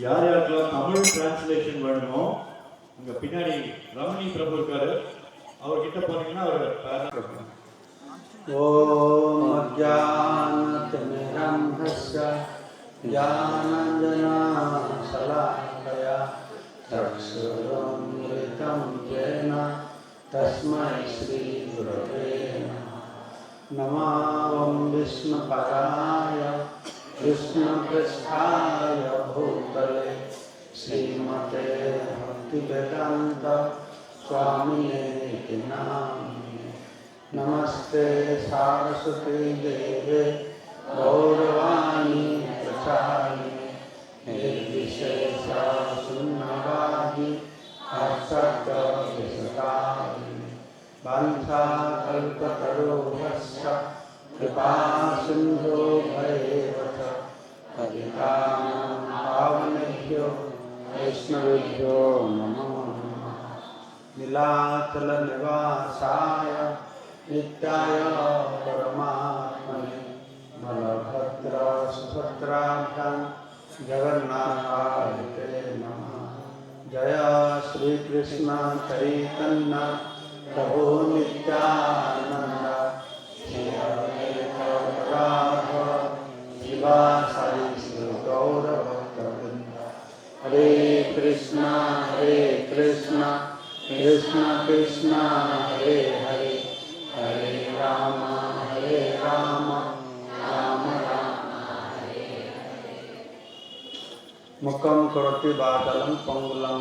யார் யாருக்கெல்லாம் தமிழ் டிரான்ஸ்லேஷன் வேணுமோ இங்கே பின்னாடி ரமணி பிரபு இருக்காரு, அவர்கிட்ட போனீங்கன்னா அவர் ஓம் அஜானதிமிரந்தஸ்ய ஞானாஞ்சனா சலாகயா சக்ஷுரம்ரிதம் யேன தஸ்மை ஸ்ரீ குரவே நமः. ஓம் விஷ்ணுபதாய விஷ்ணுபிருஷ்டாய பூதலே ஸ்ரீமதே பக்திவேதாந்த स्वामिने नामिने. नमस्ते सारस्वती देवे गौरवाणी प्रचारिणे निर्विशेषा शून्यवादी हर्षत्वविसतारिणे वंशाकल्पतरोभस्य कृपा सिन्धो भवेव च पतितानां पावनेभ्यो वैष्णवेभ्यो नमः. नीलाचल निवासाय नित्याय परमात्मने बलभद्र सुभद्राभ्यां जगन्नाथाय ते नमः. जय श्री कृष्ण चैतन्य प्रभु नित्यानंद श्री अद्वैत गदाधर शिवासादि श्री गौर भक्तवृंद. हरे कृष्णा कृष्ण कृष्ण हरे हरे हरे राम राम राम हरे हरे. मुखं करोति वाचालं पंगुलं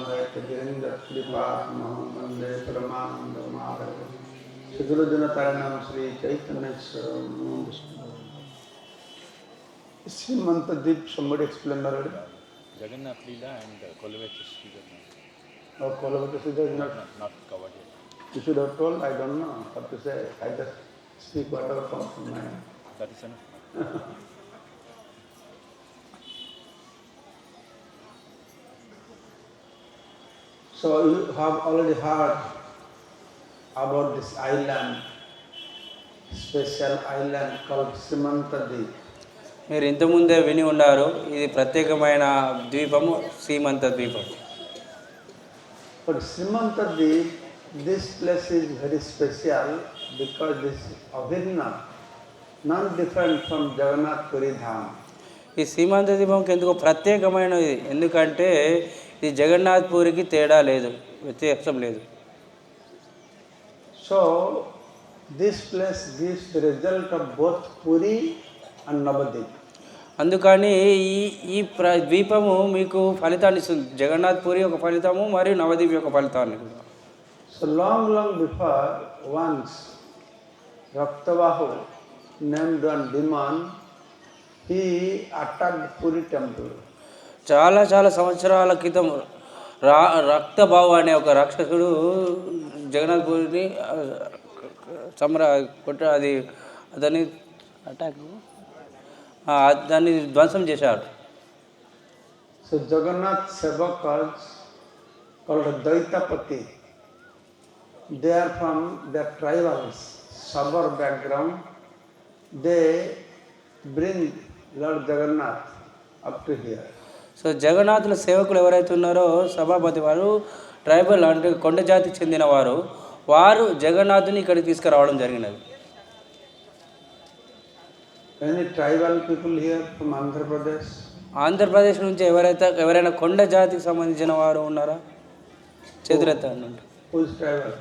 यत्कृपातमहं वन्दे परमानन्दमाधवं. श्रीगुरुजनतारिणां Shri चैतन्येश्वरं. Srimantadeep, somebody explained already. Jagannath Leela and Kolavati Sridhar. Or Kolavati Sridhar is not covered yet. You should have told, I don't know what to say. I just speak whatever comes from my mind. That is enough. So you have already heard about this island, special island called Srimantadeep. మీరు ఇంతకుముందే విని ఉన్నారు, ఇది ప్రత్యేకమైన ద్వీపము శ్రీమంత ద్వీపం. But Srimantadeep, this place is very special because this is Abhinna, non-different from Jagannath Puri Dham. ఈ శ్రీమంత ద్వీపంకి ఎందుకు ప్రత్యేకమైనది, ఎందుకంటే ఇది జగన్నాథ్ పూరికి తేడా లేదు, వ్యత్యాసం లేదు. So this place gives the result of both Puri and Navadip. అందుకని ఈ ద్వీపము మీకు ఫలితాన్ని ఇస్తుంది. జగన్నాథ్ పూరి ఒక ఫలితము మరియు నవద్వీప్ యొక్క ఫలితాన్ని. So long before, once Raktabahu, named one demon, he attacked Puri temple. చాలా సంవత్సరాల క్రితం రక్తబావు అనే ఒక రాక్షసుడు జగన్నాథ్ పూరిని అది అతని అటాక్ దాన్ని ధ్వంసం చేశాడు. So Jagannath Sevakas called Daitapati, they are from their tribals, Sabar background. They bring Lord Jagannath up to here. So జగన్నాథుల సేవకులు ఎవరైతే ఉన్నారో సభాపతి వారు ట్రైబల్ అంటే కొండ జాతికి చెందిన వారు జగన్నాథుని ఇక్కడికి తీసుకురావడం జరిగినది. Any tribal people here from Andhra Pradesh? Andhra Pradesh నుంచి ఎవరైనా కొండ జాతికి సంబంధించిన వారు ఉన్నారా? చేతులెత్తండి. Who is tribal?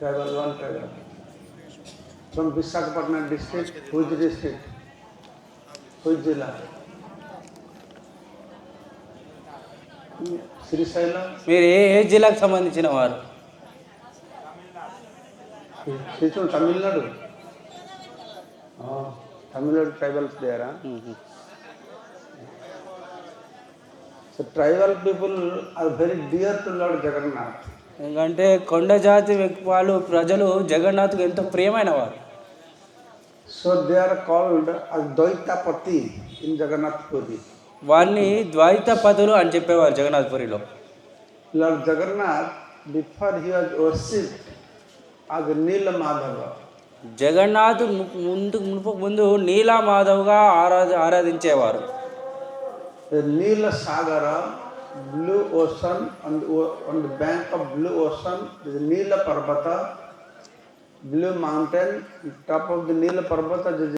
Tribal, one tribal. From Visakhapatnam district, which district? Which Jilla? Srisailam? మీరు ఏ జిల్లాకు సంబంధించిన వారు? She's from Tamil Nadu. Oh, Tamil Nadu tribals there, huh? So tribal people are very dear to Lord Jagannath. ఎందుకంటే కొండ జాతి వాళ్ళు ప్రజలు జగన్నాథ్కు ఎంతో ప్రియమైన వారు. So they are called as Dvaitapati in Jagannath Puri. వారిని ద్వైతపదులు అని చెప్పేవారు Jagannadh పూరిలో. Lord Jagannath, before he was worshipped as Nila Madhava. Jagannadh ముందు నీలా మాధవ్గా ఆరాధించేవారు. the Nila Sagara, blue ocean, on the bank of blue ocean, there is Nila Parvata, blue mountain, on top of the Nila Parvata, there is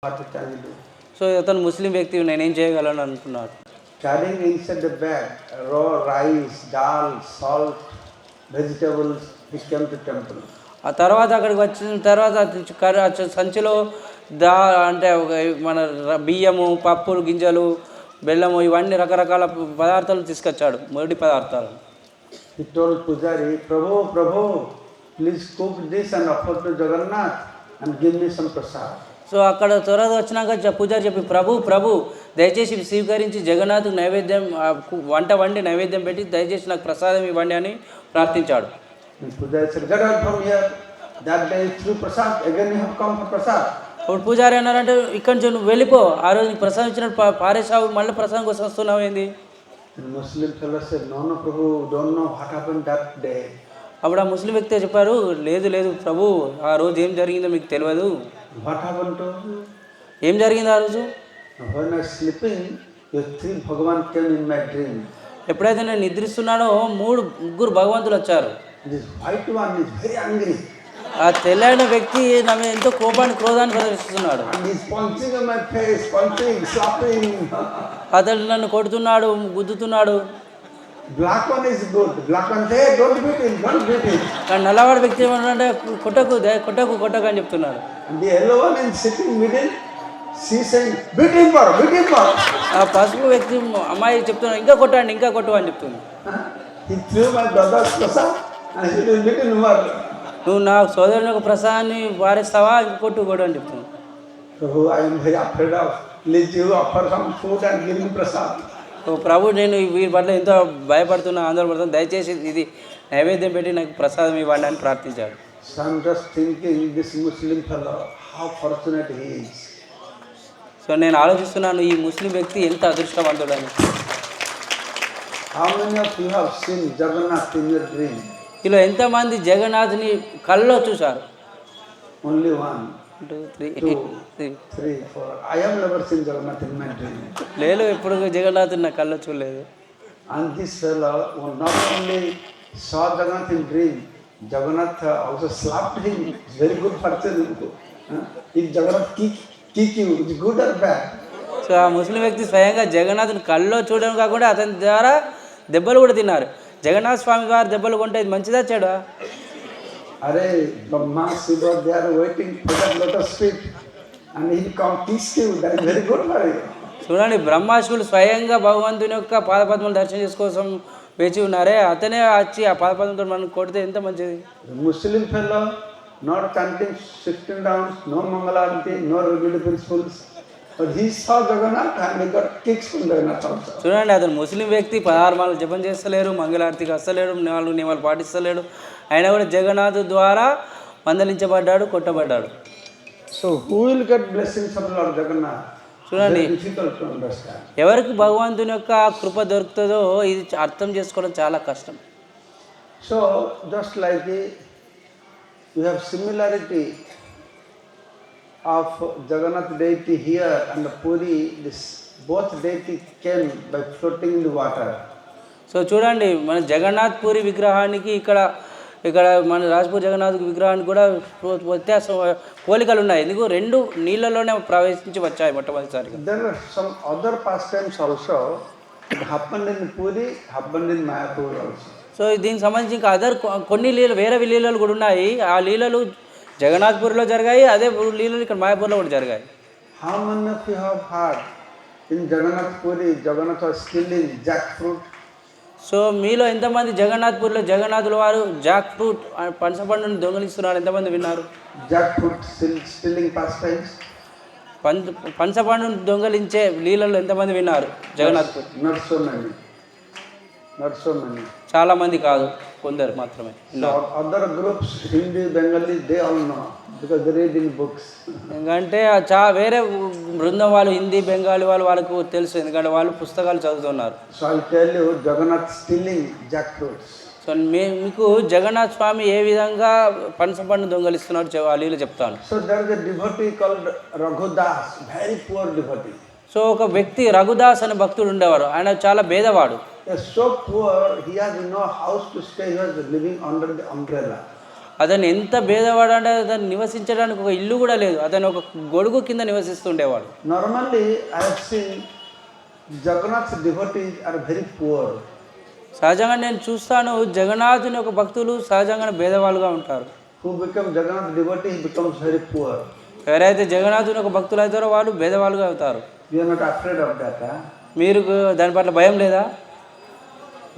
What can you do? So అతను ముస్లిం వ్యక్తి, నేనేం చేయగలను అనుకున్నాడు. Carrying inside the bag raw rice, dal, salt, vegetables, he came to temple. ఆ తర్వాత అక్కడికి వచ్చిన తర్వాత సంచిలో అంటే మన బియ్యము, పప్పులు, గింజలు, బెల్లము, ఇవన్నీ రకరకాల పదార్థాలు తీసుకొచ్చాడు, మొదటి పదార్థాలు. He told Pujari, Prabhu, please cook this and offer to Jagannath and give me some prasad. So అక్కడ త్వరగా వచ్చినాక పూజారి చెప్పి, ప్రభు దయచేసి స్వీకరించి జగన్నాథ్ నైవేద్యం వంట వండి నైవేద్యం పెట్టి దయచేసి నాకు ప్రసాదం ఇవ్వండి అని ప్రార్థించాడు. Pujari said, get out from here. That day through prasad, again you have come for prasad. అప్పుడు పూజారి అన్నారంటే, ఇక్కడి నుంచి నువ్వు వెళ్ళిపో, ఆ రోజు నీకు ప్రసాదం ఇచ్చినట్టు పారేసావు, మళ్ళీ ప్రసాదం కోసం వస్తున్నావు ఏంది? Muslim fellow said, no Prabhu, don't know what happened that day. అప్పుడు ఆ ముస్లిం వ్యక్తి చెప్పారు, లేదు ప్రభు, ఆ రోజు ఏం జరిగిందో మీకు తెలియదు. What happened to you? ఏం జరిగింది ఆ రోజు? When I was sleeping, your three Bhagavan came in my dream. ఎప్పుడైతే నేను నిద్రిస్తున్నానో ముగ్గురు భగవంతులు వచ్చారు. This white one is very angry. ఆ తెల్లైన వ్యక్తి నా మీద ఎంతో క్రోధాన్ని ప్రదర్శిస్తున్నాడు. And he is punching on my face, slapping. అతడు నన్ను కొడుతున్నాడు, గుద్దుతున్నాడు. Black one is good. Black one say, don't beat him. కానీ నల్లవాడి వ్యక్తి ఏమన్నాడంటే కొట్టకు అని చెప్తున్నాడు. And the yellow one is sitting middle. She saying, beat him for. ఆ పసుపు వ్యక్తి అమ్మాయి చెప్తున్నాడు, ఇంకా కొట్టు అని చెప్తుంది. He threw my brother's prasad and he will beat him more. నువ్వు నా సోదరుని యొక్క ప్రసాదాన్ని వారేస్తావా, ఇంకా కొట్టు అని చెప్తున్నాను. Prabhu, I am very afraid of. Please you offer some food and give me prasad. ప్రభు, నేను వీరి పట్ల ఎంతో భయపడుతున్నా, ఆందోళనపడుతున్నా, దయచేసి ఇది నైవేద్యం పెట్టి నాకు ప్రసాదం ఇవ్వండి అని ప్రార్థించాడు. So I am just thinking, this Muslim fellow, how fortunate he is. So నేను ఆలోచిస్తున్నాను, ఈ ముస్లిం వ్యక్తి ఎంత అదృష్టవంతుడని. How many of you have seen Jagannath in your dream? ఇలా ఎంతమంది జగన్నాథ్ని కల్లో చూశారు? Only 1, 2, 3, 3, 4. I have never seen Jagannath in my dream. లేదు, ఎప్పుడు జగన్నాథ్ నా కల్లో చూడలేదు. And this fellow not only saw Jagannath in dream, Jagannath also slapped him. It's very good person. If Jagannath kick you, it's good or bad? So ఆ ముస్లిం వ్యక్తి స్వయంగా జగన్నాథ్ని కల్లో చూడడం కాకుండా అతని ద్వారా దెబ్బలు కూడా తిన్నారు. జగన్నాథ స్వామి గారు దెబ్బలు కొంటే ఇది మంచిదా చెడా? Arey, Brahma, Shiva, they are waiting for that lotus feet and he come kiss you. That is very good for you. చూడండి, బ్రహ్మాశివులు స్వయంగా భగవంతుని యొక్క పాదపద్మలు దర్శనం చేసుకోసం వేచి ఉన్నారే, అతనే వచ్చి ఆ పాదపద్మంతో మనం కొడితే ఎంత మంచిది. The Muslim fellow not chanting 16 rounds, no Mangalarati, no regular principles. But he saw Jagannath and he got kicks from Jagannath also. చూడండి, అతను ముస్లిం వ్యక్తి 16 మాలలు జపం చేస్తలేరు, మంగళారతికి వస్తలేడు, 4 నియమాలు పాటిస్తలేడు, అయినా కూడా జగన్నాథ్ ద్వారా మందలించబడ్డాడు, కొట్టబడ్డాడు. So who will get blessings of Lord Jagannath? చూడండి, Very difficult to understand. ఎవరికి భగవంతుని యొక్క కృప దొరుకుతుందో ఇది అర్థం చేసుకోవడం చాలా కష్టం. So just like we have similarity of Jagannath deity here and Puri, this both deity came by floating in the water. So చూడండి, మన జగన్నాథ్ పూరి విగ్రహానికి ఇక్కడ మన రాజ్పూర్ జగన్నాథ్ విగ్రహానికి కూడా వ్యత్యాసం పోలికలు ఉన్నాయి. ఎందుకు? 2 నీళ్ళలోనే ప్రవేశించి వచ్చాయి మొట్టమొదటిసారిగా. There are some other pastimes also that happened in Puri, happened in Mayapur also. So దీనికి సంబంధించి ఇంకా కొన్ని వేరే లీలలు కూడా ఉన్నాయి. ఆ లీలలు జగన్నాథ్పూర్లో జరిగాయి, అదే లీలలు ఇక్కడ మాయాపూర్లో కూడా జరిగాయి. How many of you have heard in Jagannath Puri, Jagannath was stealing jackfruit? So మీలో ఎంతమంది జగన్నాథ్పూర్లో జగన్నాథుల వారు జాక్ ఫ్రూట్ పనసపండుని దొంగలిస్తున్నారు ఎంతమంది విన్నారు? Jackfruit stealing pastimes? పనసపండుని దొంగలించే లీలలు ఎంతమంది విన్నారు జగన్నాథ్పూర్? Not so many. చాలా మంది కాదు, కొందరు మాత్రమే. So other groups, Hindi, Bengali, they all know because they read in books. ఎందుకంటే వేరే బృందం వాళ్ళు హిందీ బెంగాలీ వాళ్ళకు తెలుసు, ఎందుకంటే వాళ్ళు పుస్తకాలు చదువుతున్నారు. So I'll tell you Jagannath stealing jackfruits. So మీకు జగన్నాథ్ స్వామి ఏ విధంగా పనసపండు దొంగలిస్తున్నాడు ఆ లీల చెప్తాను. So there is a devotee called Raghudas, very poor devotee. So ఒక వ్యక్తి రఘుదాస్ అనే భక్తుడు ఉండేవారు, ఆయన చాలా భేదవాడు. He is so poor, he has no house to stay, he was living under the umbrella. అతను ఎంత భేదవాడు అంటే అతను నివసించడానికి ఒక ఇల్లు కూడా లేదు, అతను ఒక గొడుగు కింద నివసిస్తుండేవాడు. Normally, I have seen Jagannath's devotees are very poor. సహజంగా నేను చూస్తాను జగన్నాథుని యొక్క భక్తులు సహజంగానే భేదవాళ్ళుగా ఉంటారు. Who become Jagannath devotees becomes very poor. ఎవరైతే జగన్నాథుని యొక్క భక్తులు అవుతారో వాళ్ళు భేదవాళ్ళుగా అవుతారు. You are not afraid of that, huh? మీరు దాని పట్ల భయం లేదా?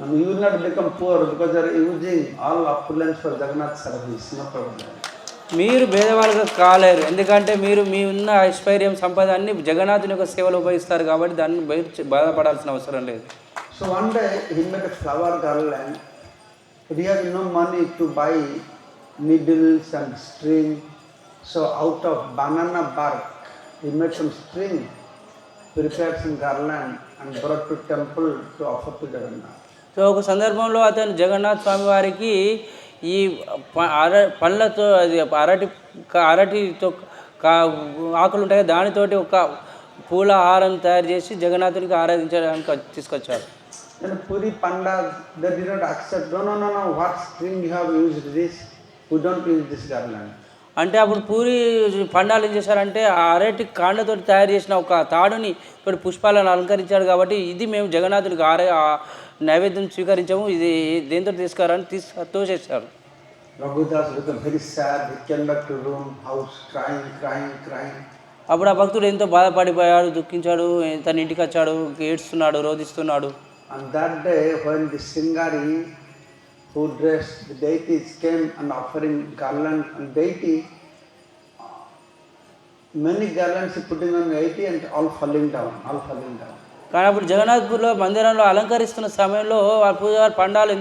And you will not become poor because you are using all opulence for Jagannath service. No problem. మీరు భేదవాళ్ళుగా కాలేరు, ఎందుకంటే మీరు మీ ఉన్న ఐశ్వర్యం సంపద అన్ని జగన్నాథుని యొక్క సేవలు ఉపయోగిస్తారు కాబట్టి దాన్ని బాధపడాల్సిన అవసరం లేదు. So one day he made a flower garland, but he had no money to buy needles and string. So out of banana bark, he made some string, prepared some garland and brought to temple to offer to Jagannath. So ఒక సందర్భంలో అతను జగన్నాథ్ స్వామి వారికి ఈ పండ్లతో అది అరటితో ఆకులు ఉంటాయి, దానితోటి ఒక పూల హారం తయారు చేసి జగన్నాథునికి ఆరాధించడానికి తీసుకొచ్చారు. Then Puri Pandas, they did not accept, no, what string you have used this? We don't use this garland. అంటే అప్పుడు పూరి పండాలు ఏం చేశారంటే ఆ అరటి కాండతో తయారు చేసిన ఒక తాడుని ఇప్పుడు పుష్పాలను అలంకరించాడు కాబట్టి ఇది మేము జగన్నాథునికి నైవేద్యం స్వీకరించాము, ఇది దేంతో తీసుకురాని తోసేశారు. Raghudas became very sad, he came back to room, house, crying. అప్పుడు ఆ భక్తుడు ఎంతో బాధపడిపోయాడు, దుఃఖించాడు, తన ఇంటికి వచ్చాడు, ఏడుస్తున్నాడు, రోధిస్తున్నాడు. And that day when the Singari who dressed the deities came and offering garland and deity, many garlands he putting on deity and all falling down. కానీ అప్పుడు జగన్నాథ్పూర్లో మందిరంలో అలంకరిస్తున్న సమయంలో ఆ పూజారి పండాలు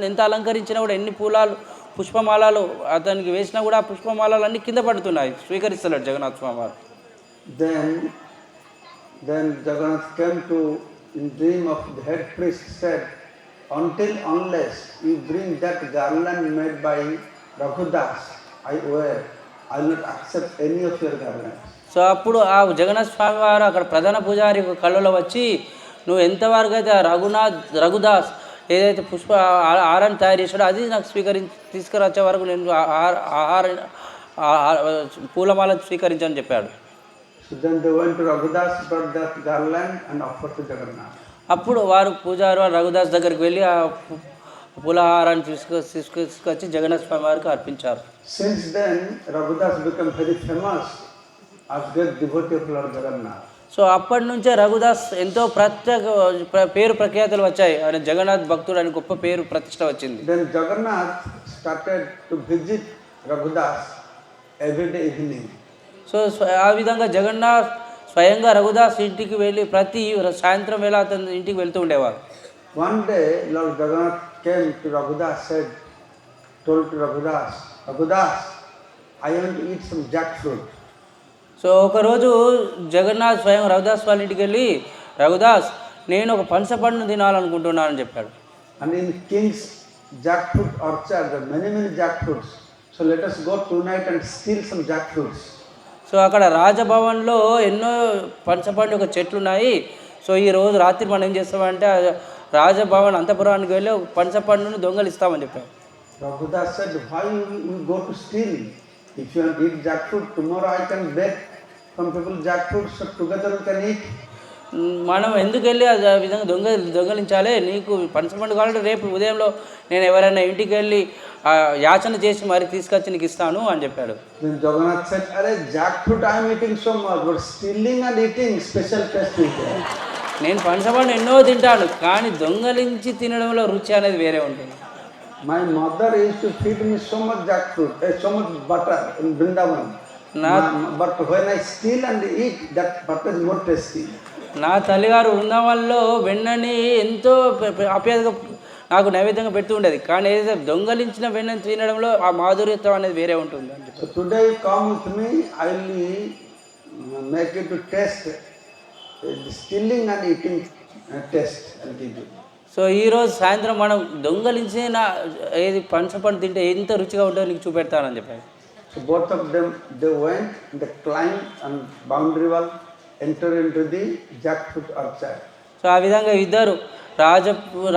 ఎంత అలంకరించినా కూడా ఎన్ని పుష్పమాలలు అతనికి వేసినా కూడా ఆ పుష్పమాలలు అన్ని కింద పడుతున్నాయి, స్వీకరిస్తున్నాడు జగన్నాథ్ స్వామి వారు. Then Jagannath came to in dream of the head priest, said, unless you bring that garland made by Raghudas, I will not accept any of your garlands. So అప్పుడు ఆ జగన్నాథ్ స్వామి వారు అక్కడ ప్రధాన పూజారి కళ్ళలో వచ్చి, నువ్వు ఎంతవరకు అయితే రఘుదాస్ ఏదైతే ఆహారాన్ని తయారు చేశాడో అది నాకు తీసుకురచ్చే వరకు నేను పూలమాల స్వీకరించని చెప్పాడు. So then they went to Raghudas, brought that garland and offered to Jagannath. అప్పుడు వారు పూజారు రఘుదాస్ దగ్గరికి వెళ్ళి ఆ పూలహారాన్ని తీసుకొచ్చి జగన్నాథ్ స్వామి వారికి అర్పించారు. Since then Raghudas became very famous as great devotee of Lord Jagannath. So అప్పటి నుంచే రఘుదాస్ ఎంతో పేరు ప్రఖ్యాతులు వచ్చాయి, ఆయన జగన్నాథ్ భక్తుడు అని గొప్ప పేరు ప్రతిష్ట వచ్చింది. Then Jagannath started to visit Raghudas every day evening. So ఆ విధంగా జగన్నాథ్ స్వయంగా రఘుదాస్ ఇంటికి వెళ్ళి ప్రతి సాయంత్రం వేళ అతని ఇంటికి వెళ్తూ ఉండేవారు. One day Lord Jagannath came to Raghudas, told to Raghudas, I want to eat some jackfruit. So ఒకరోజు జగన్నాథ్ స్వయం రఘుదాస్ వాళ్ళ ఇంటికి వెళ్ళి, రఘుదాస్ నేను ఒక పనస పండును తినాలనుకుంటున్నానని చెప్పాడు. And in King's jackfruit orchard there are many jackfruits. So let us go tonight and steal some jackfruits. So అక్కడ రాజభవన్లో ఎన్నో పనసపండు ఒక చెట్లు ఉన్నాయి. సో ఈ రోజు రాత్రి మనం ఏం చేస్తామంటే రాజభవన్ అంతపురానికి వెళ్ళి ఒక పనసపండును దొంగలిస్తామని చెప్పాడు. Raghudas said, why you go to steal? If you want to eat jackfruit, tomorrow I can beg from people jackfruit, so together we can eat. మనం ఎందుకు వెళ్ళి ఆ విధంగా దొంగలించాలి, నీకు పనసపండు కావాలంటే రేపు ఉదయంలో నేను ఎవరైనా ఇంటికి వెళ్ళి యాచన చేసి మరి తీసుకొచ్చి నీకు ఇస్తాను అని చెప్పాడు. Then Jagannath said, jackfruit I am eating so much, but stealing and eating special taste is there. నేను పనసపండు ఎన్నో తింటాను, కానీ దొంగలించి తినడంలో రుచి అనేది వేరే ఉంటుంది. My mother used to feed me so much jackfruit, so much butter in Vrindavan. But when I steal and eat, that butter is more tasty. నా తల్లిగారు వృందావనంలో వెన్నని ఎంతో ఆప్యాయతగా నాకు నైవేద్యంగా పెడుతూ ఉండేది, కానీ ఏదైతే దొంగలించిన వెన్నని తినడంలో ఆ మాధుర్యత్వం అనేది వేరే ఉంటుంది. So today you come with me, I will make you to taste the stealing and eating taste. I'll give you. So ఈరోజు సాయంత్రం మనం దొంగలించిన ఏది పనసపండు తింటే ఎంత రుచిగా ఉంటుందో నీకు చూపెడతానని చెప్పాడు. So both of them, they went, they climbed on boundary wall, entered into the jackfruit orchard. So ఆ విధంగా ఇద్దరు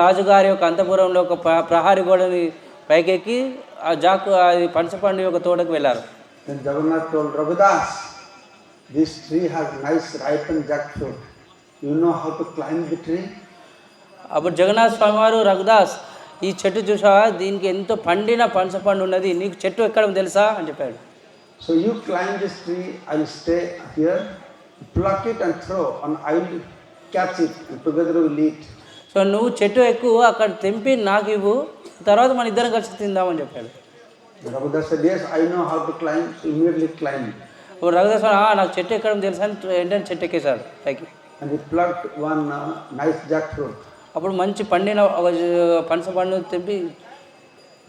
రాజుగారి యొక్క అంతఃపురంలో ఒక ప్రహారీ గోడని పైకెక్కి ఆ జాకు అది పనసపండు యొక్క తోటకు వెళ్ళారు. Then Jagannath told Raghudas, this tree has nice ripened jackfruit. You know how to climb the tree? అప్పుడు జగన్నాథ స్వామి వారు రఘుదాస్ ఈ చెట్టు చూసావా, దీనికి ఎంతో పండిన పనసపండు ఉన్నది, నీకు చెట్టు ఎక్కడం తెలుసా అని చెప్పాడు. So you climb this tree, I will stay here, pluck it and throw, and I will catch it, and together we will eat. So నువ్వు చెట్టు ఎక్కువ అక్కడ తెంపి నాకు ఇవ్వు, తర్వాత మన ఇద్దరం కలిసి తిందామని చెప్పాడు. Raghudas said, yes, I know how to climb, so immediately climbed. ఇప్పుడు రఘుదాస్ నాకు చెట్టు ఎక్కడం తెలుసా అని ఏంటంటే చెట్టు ఎక్కేశాడు పైకి. And he plucked one nice jackfruit. అప్పుడు మంచి పండిన ఒక పనసపండు తెంపి,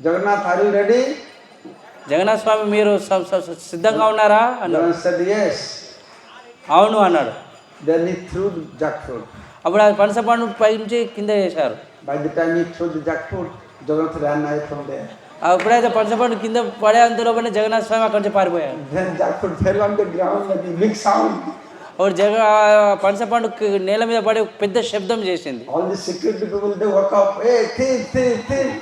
Jagannath, are you ready? Jagannath స్వామి మీరు సిద్ధంగా ఉన్నారా అన్నాడు. Jagannath said, yes. అవును అన్నాడు. Then he threw the jackfruit. అప్పుడు ఆ పనసపండు పై నుంచి కింద వేశారు. By the time he threw the jackfruit, Jagannath ran away from there. అప్పుడైతే పనసపండు కింద పడే అంతలోపనే జగన్నాథ స్వామి అక్కడి నుంచి పారిపోయాడు. Then jackfruit fell on the ground with a big sound. అప్పుడు పనసపండు నేల మీద పడి పెద్ద శబ్దం చేసింది. All the security people, they woke up, hey, thief, thief, thief.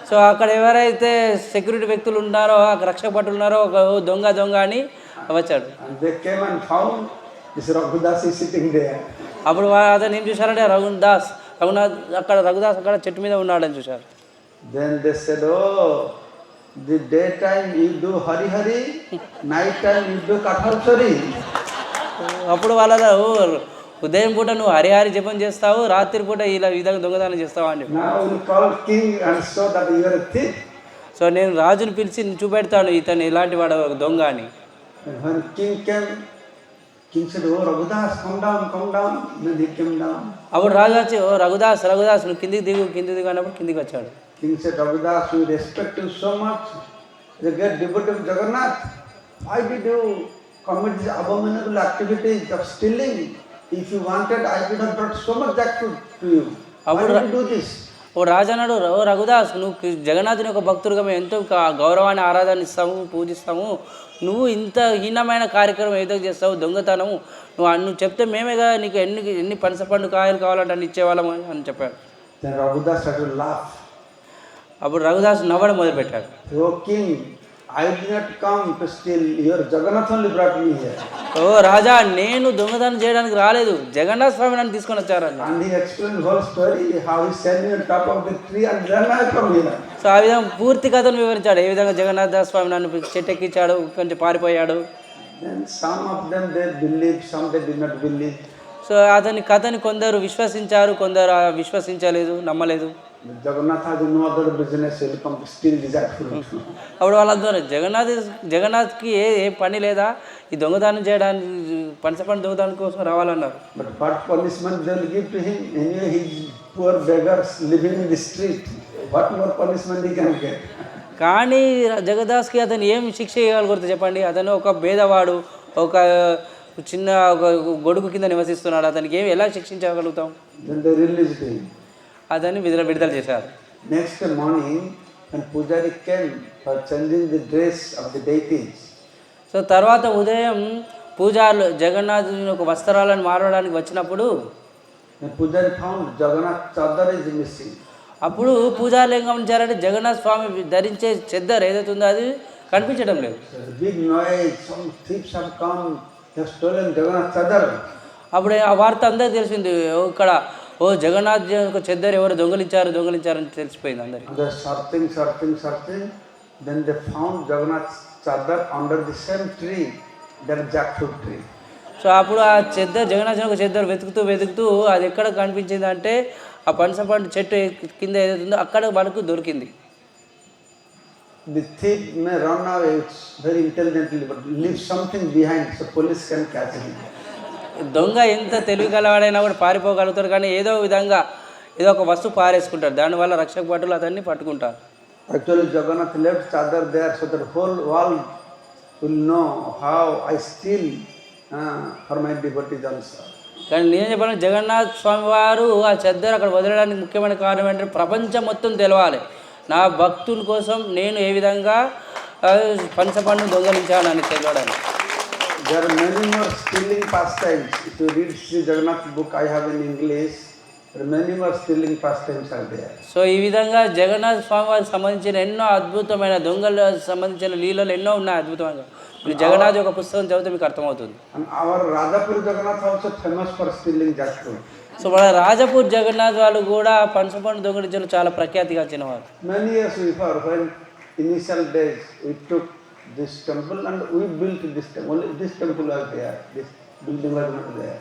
So అక్కడ ఎవరైతే సెక్యూరిటీ వ్యక్తులు ఉన్నారో, రక్షక భటులు ఉన్నారో, ఒక దొంగ దొంగ అని వచ్చాడు. And they came and found this Raghudas is sitting there. అప్పుడు అతను ఏం చూశారంటే రఘునాథ్ అక్కడ రఘుదాస్ అక్కడ చెట్టు మీద ఉన్నాడని చూశారు. Then they said, oh, the daytime you do hari hari, night time you do kathalsari. అప్పుడు వాళ్ళ ఉదయం పూట నువ్వు హరిహరి జపం చేస్తావు, రాత్రి పూట ఇలా విధంగా దొంగతనం చేస్తావు అని చెప్పి. Now we call king and show that you are a thief. So నేను రాజుని పిలిచి చూపెడతాను ఇతను ఇలాంటి వాడు దొంగ అని. And when king came, king said, oh Raghudas, come down, come down. Then he came down. అప్పుడు రాజు వచ్చి, ఓ రఘుదాస్ రఘుదాస్ నువ్వు కిందికి దిగు అన్నప్పుడు కిందికి వచ్చాడు. King said, Raghudas, we respect you so much. The great devotee of Jagannath. Why did you commit this abominable activity of stealing? If you wanted, I could have brought so much jackfruit to you. Why did you do this? ఓ రాజు అన్నాడు, ఓ రఘుదాస్ నువ్వు జగన్నాథుని ఒక భక్తుడిగా మేము ఎంతో గౌరవాన్ని ఆరాధన ఇస్తాము, పూజిస్తాము, నువ్వు ఇంత హీనమైన కార్యక్రమం ఏదో చేస్తావు, దొంగతనము, నువ్వు చెప్తే మేమేగా నీకు ఎన్ని పనసపండు కాయలు కావాలంటే అన్ని ఇచ్చేవాళ్ళం అని చెప్పాడు. Then Raghudas started to laugh. అప్పుడు రఘుదాస్ నవ్వడం మొదలుపెట్టాడు. Oh king, I did not come to steal. Your Jagannath only brought me here. ఓ రాజా నేను దొంగతనం చేయడానికి రాలేదు, జగన్నాథ స్వామి నన్ను తీసుకొని వచ్చారు. And he explained the whole story, how he sat on top of the tree and ran away from here. So ఆ విధంగా పూర్తి కథను వివరించాడు, ఏ విధంగా జగన్నాథ స్వామి నన్ను చెట్టెక్కించాడు, కొంచెం పారిపోయాడు. Then some of them they believed, some they did not believe. So అతని కథని కొందరు విశ్వసించారు, కొందరు విశ్వసించలేదు, నమ్మలేదు. Jagannath has no other business, he will come to steal the jackfruit. అప్పుడు వాళ్ళందరూ జగన్నాథ్కి ఏ పని లేదా ఈ దొంగదానం చేయడానికి, పనసపండు దొంగదానం కోసం రావాలన్నారు. But what punishment they will give to him? Anyway, he is poor beggars living in the street. What more punishment he can get? కానీ జగదాస్కి అతను ఏం శిక్ష ఇవ్వగలుగుతారు చెప్పండి? అతను ఒక భేదవాడు, ఒక చిన్న ఒక గొడుగు కింద నివసిస్తున్నాడు, అతనికి ఏమి ఎలా శిక్షించగలుగుతాం? Then they released him. అతన్ని విడుదల చేశారు. Next morning, when Pujari came for changing the dress of the deities, so తర్వాత ఉదయం పూజారులు జగన్నాథుని ఒక వస్త్రాలను మారడానికి వచ్చినప్పుడు when Pujari found Jagannath chadar is missing. అప్పుడు పూజారులు ఏం గమనించారంటే జగన్నాథ స్వామి ధరించే చెద్దరు ఏదైతే ఉందో అది కనిపించడం లేదు. Big noise, some thieves have come, they have stolen Jagannath chadar. అప్పుడు ఆ వార్త అందరికీ తెలిసింది, ఇక్కడ ఓ జగన్నాథ్ ఒక చెద్దరు ఎవరు దొంగలించారని తెలిసిపోయింది అందరికి. And they are searching. Then they found Jagannath chadar under the same tree, that jackfruit tree. So అప్పుడు ఆ జగన్నాథ్ ఒక చెద్దరు వెతుకుతూ అది ఎక్కడ కనిపించింది అంటే ఆ పనసపండు చెట్టు కింద ఏదైతే ఉందో అక్కడ మనకు దొరికింది. The thief may run away very intelligently, but leave something behind so police can catch him. దొంగ ఎంత తెలివి గలవాడైనా కూడా పారిపోగలుగుతారు, కానీ ఏదో విధంగా ఏదో ఒక వస్తువు పారేసుకుంటారు, దానివల్ల రక్షక భటులు అతన్ని పట్టుకుంటారు. Actually, Jagannath left chadar there so that whole world will know how I steal for my devotees also. కానీ నేను చెప్పాను, జగన్నాథ్ స్వామి వారు ఆ చెద్దరు అక్కడ వదిలడానికి ముఖ్యమైన కారణం ఏంటంటే ప్రపంచం మొత్తం తెలవాలి, నా భక్తుల కోసం నేను ఏ విధంగా పనసపండు దొంగలించానని తెలవడానికి. There are many more stealing pastimes. If you read Sri Jagannath book I have in English, Many more stealing pastimes are there. So ఈ విధంగా జగన్నాథ స్వామి వారికి సంబంధించిన ఎన్నో అద్భుతమైన దొంగలు సంబంధించిన లీలలు ఎన్నో ఉన్నాయి అద్భుతంగా. మీరు జగన్నాథ్ యొక్క పుస్తకం చదివితే మీకు అర్థమవుతుంది. And our Radhapur Jagannath also famous for stealing jackfruit. So మన రాజపూర్ జగన్నాథ్ వాళ్ళు కూడా పనసపండు దొంగలించడం చాలా ప్రఖ్యాతిగాంచినవారు. Many years before, when initial days we took this temple and we built this temple. Only this temple was there. This building was not there.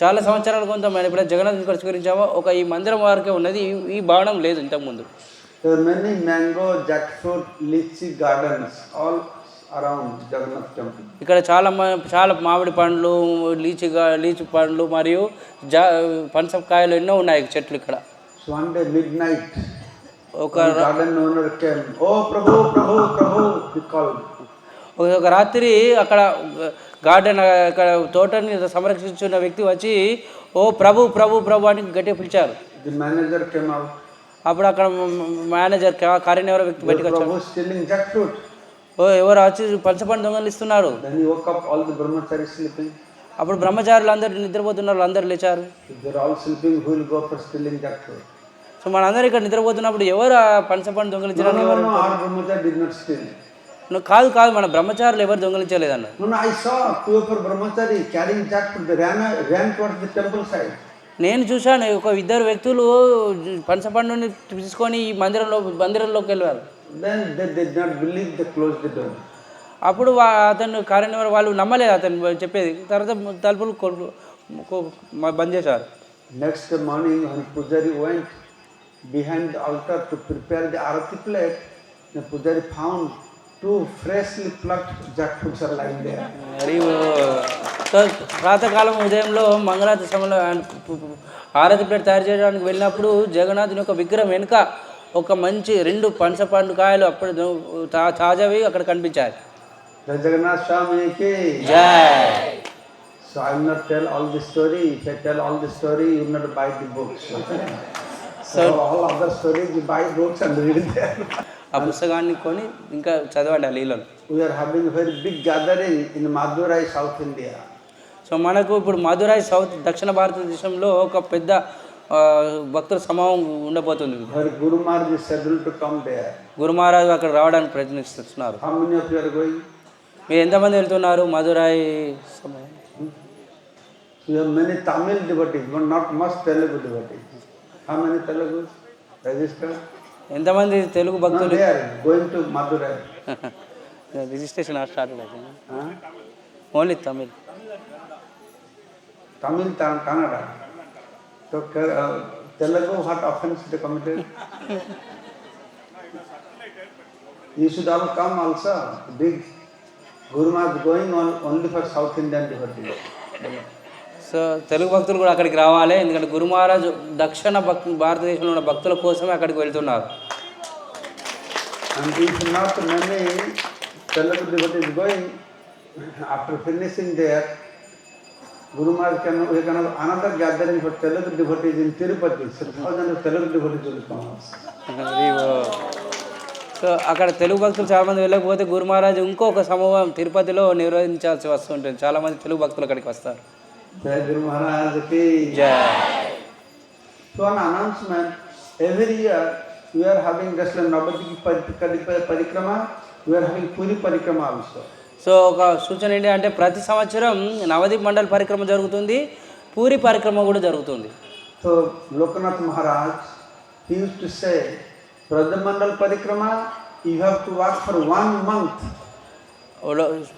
చాలా సంవత్సరాల కొంత మనం ఎప్పుడైతే జగన్నాథ్ పరిష్కరించామో ఒక ఈ మందిరం వారికే ఉన్నది, ఈ భవనం లేదు ఇంతకుముందు. There are many mango, jackfruit, lychee gardens all around Jagannath temple. ఇక్కడ చాలా మామిడి పండ్లు, లీచి పండ్లు మరియు పనసకాయలు ఎన్నో ఉన్నాయి చెట్లు ఇక్కడ. So one day midnight, ఒక garden owner came. Oh Prabhu, Prabhu, Prabhu, he called. ఒక రాత్రి అక్కడ గార్డెన్ అక్కడ తోటని సంరక్షించున్న వ్యక్తి వచ్చి ఓ ప్రభు ప్రభు ప్రభు అని గట్టిగా పిలిచారు. The manager came out. అప్పుడు అక్కడ మేనేజర్ కార్యనిర్వాహక వ్యక్తి బయటకు వచ్చారు. Prabhu stealing jackfruit. ఓ ఎవరు వచ్చి పనసపండు దొంగలు ఇస్తున్నారు. Then he woke up, all the brahmacharis sleeping. అప్పుడు బ్రహ్మచారులు అందరూ నిద్రపోతున్నారు, అందరూ లేచారు. If they're all sleeping, who will go for stealing jackfruit? So మనందరూ ఇక్కడ నిద్రపోతున్నప్పుడు ఎవరు ఆ పనసపండు దొంగలించడానికి No, ఎవరు? no, our brahmachari did not steal. కాదు కాదు మన బ్రహ్మచారులు ఎవరు దొంగలించలేదన్న. No, I saw two of our brahmachari carrying jackfruit. They ran towards the temple side. నేను చూశాను ఒక ఇద్దరు వ్యక్తులు పనసపండుని తీసుకొని ఈ మందిరంలోకి వెళ్ళారు. Then they did not believe, they closed the door. అప్పుడు అతను కార్యనిర్వాహక వాళ్ళు నమ్మలేదు అతను చెప్పేది. తర్వాత తలుపులు బంద్ చేశారు. Next morning, when Pujari went behind the altar to prepare the arati plate, the Pujari found two freshly plucked jackfruits are lying there. మరియు ప్రాతకాలం ఉదయంలో మంగళారతి సమయంలో ఆరతి ప్లేట్ తయారు చేయడానికి వెళ్ళినప్పుడు జగన్నాథుని యొక్క విగ్రహం వెనుక ఒక మంచి 2 పనసపండు కాయలు అప్పుడు తాజావి అక్కడ కనిపించాయి. Jai Jagannath Swami ki జై. So I will not tell all the story. If I tell all the story, you will not buy the books. Okay? So all other stories, you buy books and read them. ఆ పుస్తకాన్ని కొని ఇంకా చదవండి ఆ లీలను. We are having a very big gathering in Madurai, South India. So మనకు ఇప్పుడు మధురై దక్షిణ భారతదేశంలో ఒక పెద్ద భక్తుల సమూహం ఉండబోతుంది. Where Guru Maharaj is scheduled to come there. గురు మహారాజు అక్కడ రావడానికి ప్రయత్నిస్తున్నారు. How many of you are going? మీరు ఎంతమంది వెళ్తున్నారు మధురై సమయం? We have many Tamil devotees, but not much Telugu devotees. How many Telugus registered? ఎంతమంది తెలుగు No, భక్తులు? they are going to Madurai. Registration start Huh? Only Tamil. Tamil, Kannada. So Telugu, what offense they committed? You should all come also. Big Guru Maharaj going on only for South Indian devotees. So Telugu భక్తులు కూడా అక్కడికి రావాలి, ఎందుకంటే గురు మహారాజు దక్షిణ భారతదేశంలో ఉన్న భక్తుల కోసమే అక్కడికి వెళ్తున్నారు. And if not many Telugu devotees going, after finishing there, Guru Maharaj we can have another gathering for Telugu devotees in Tirupati. So thousands of Telugu devotees will come also. So అక్కడ తెలుగు భక్తులు చాలామంది వెళ్ళకపోతే గురు మహారాజు ఇంకొక సమూహం తిరుపతిలో నిర్వహించాల్సి వస్తుంటుంది. చాలామంది తెలుగు భక్తులు అక్కడికి వస్తారు. Jai Guru Maharaj ki జై. So an announcement, every year we are having just like Navadvip Parikrama, we are having Puri Parikrama also. So ఒక సూచన ఏంటి అంటే ప్రతి సంవత్సరం నవదీప్ మండల పరిక్రమ జరుగుతుంది, పూరి పరిక్రమ కూడా జరుగుతుంది. So Lokanath Maharaj, he used to say, Pradamandal Parikrama, you have to walk for 1 month.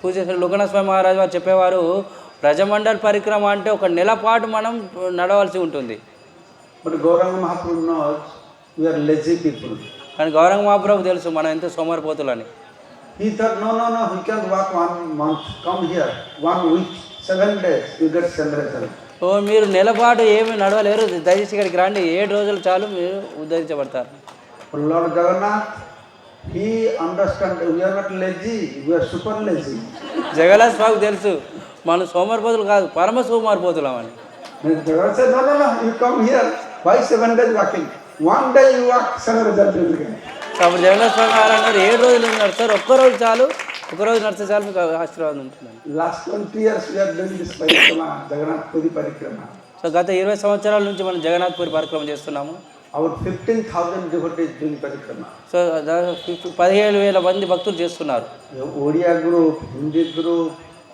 పూజ లోకనాథ స్వామి మహారాజు వారు చెప్పేవారు, ప్రజమండల్ పరిక్రమ అంటే 1 నెల పాటు మనం నడవలసి ఉంటుంది. But Gauranga Mahaprabhu knows we are lazy people. కానీ గౌరంగ మహాప్రభు తెలుసు మనం ఎంత సోమరిపోతులని. He thought, no, he can't walk 1 month. Come here, 1 week, 7 days, you get Chandrakal. ఓ మీరు నెల పాటు ఏమి నడవలేరు, దయచేసి ఇక్కడికి రండి, 7 రోజులు చాలు మీరు ఉద్ధరించబడతారు. But Lord Jagannath, he understands we are not lazy, we are super lazy. Jagannath స్వామికి తెలుసు మనం సోమరిపోతులు కాదు, పరమ సోమరిపోతులం అని. Then Jagannath said, no, you come here, why 7 days walking? 1 day you walk, 7 result will get. కాబట్టి జగన్నాథ స్వామి మహారాజు అన్నారు 7 రోజులు నడుస్తారు, ఒక్కరోజు చాలు, ఒకరోజు నడిస్తే చాలు మీకు ఆశీర్వాదం ఉంటుంది. Last 20 years we are doing this parikrama, Jagannath Puri Parikrama. So గత 20 సంవత్సరాల నుంచి మనం జగన్నాథ్ పూరి పరిక్రమ చేస్తున్నాము. About 15,000 devotees doing parikrama. So 17,000 మంది భక్తులు చేస్తున్నారు. Odia group, Hindi group,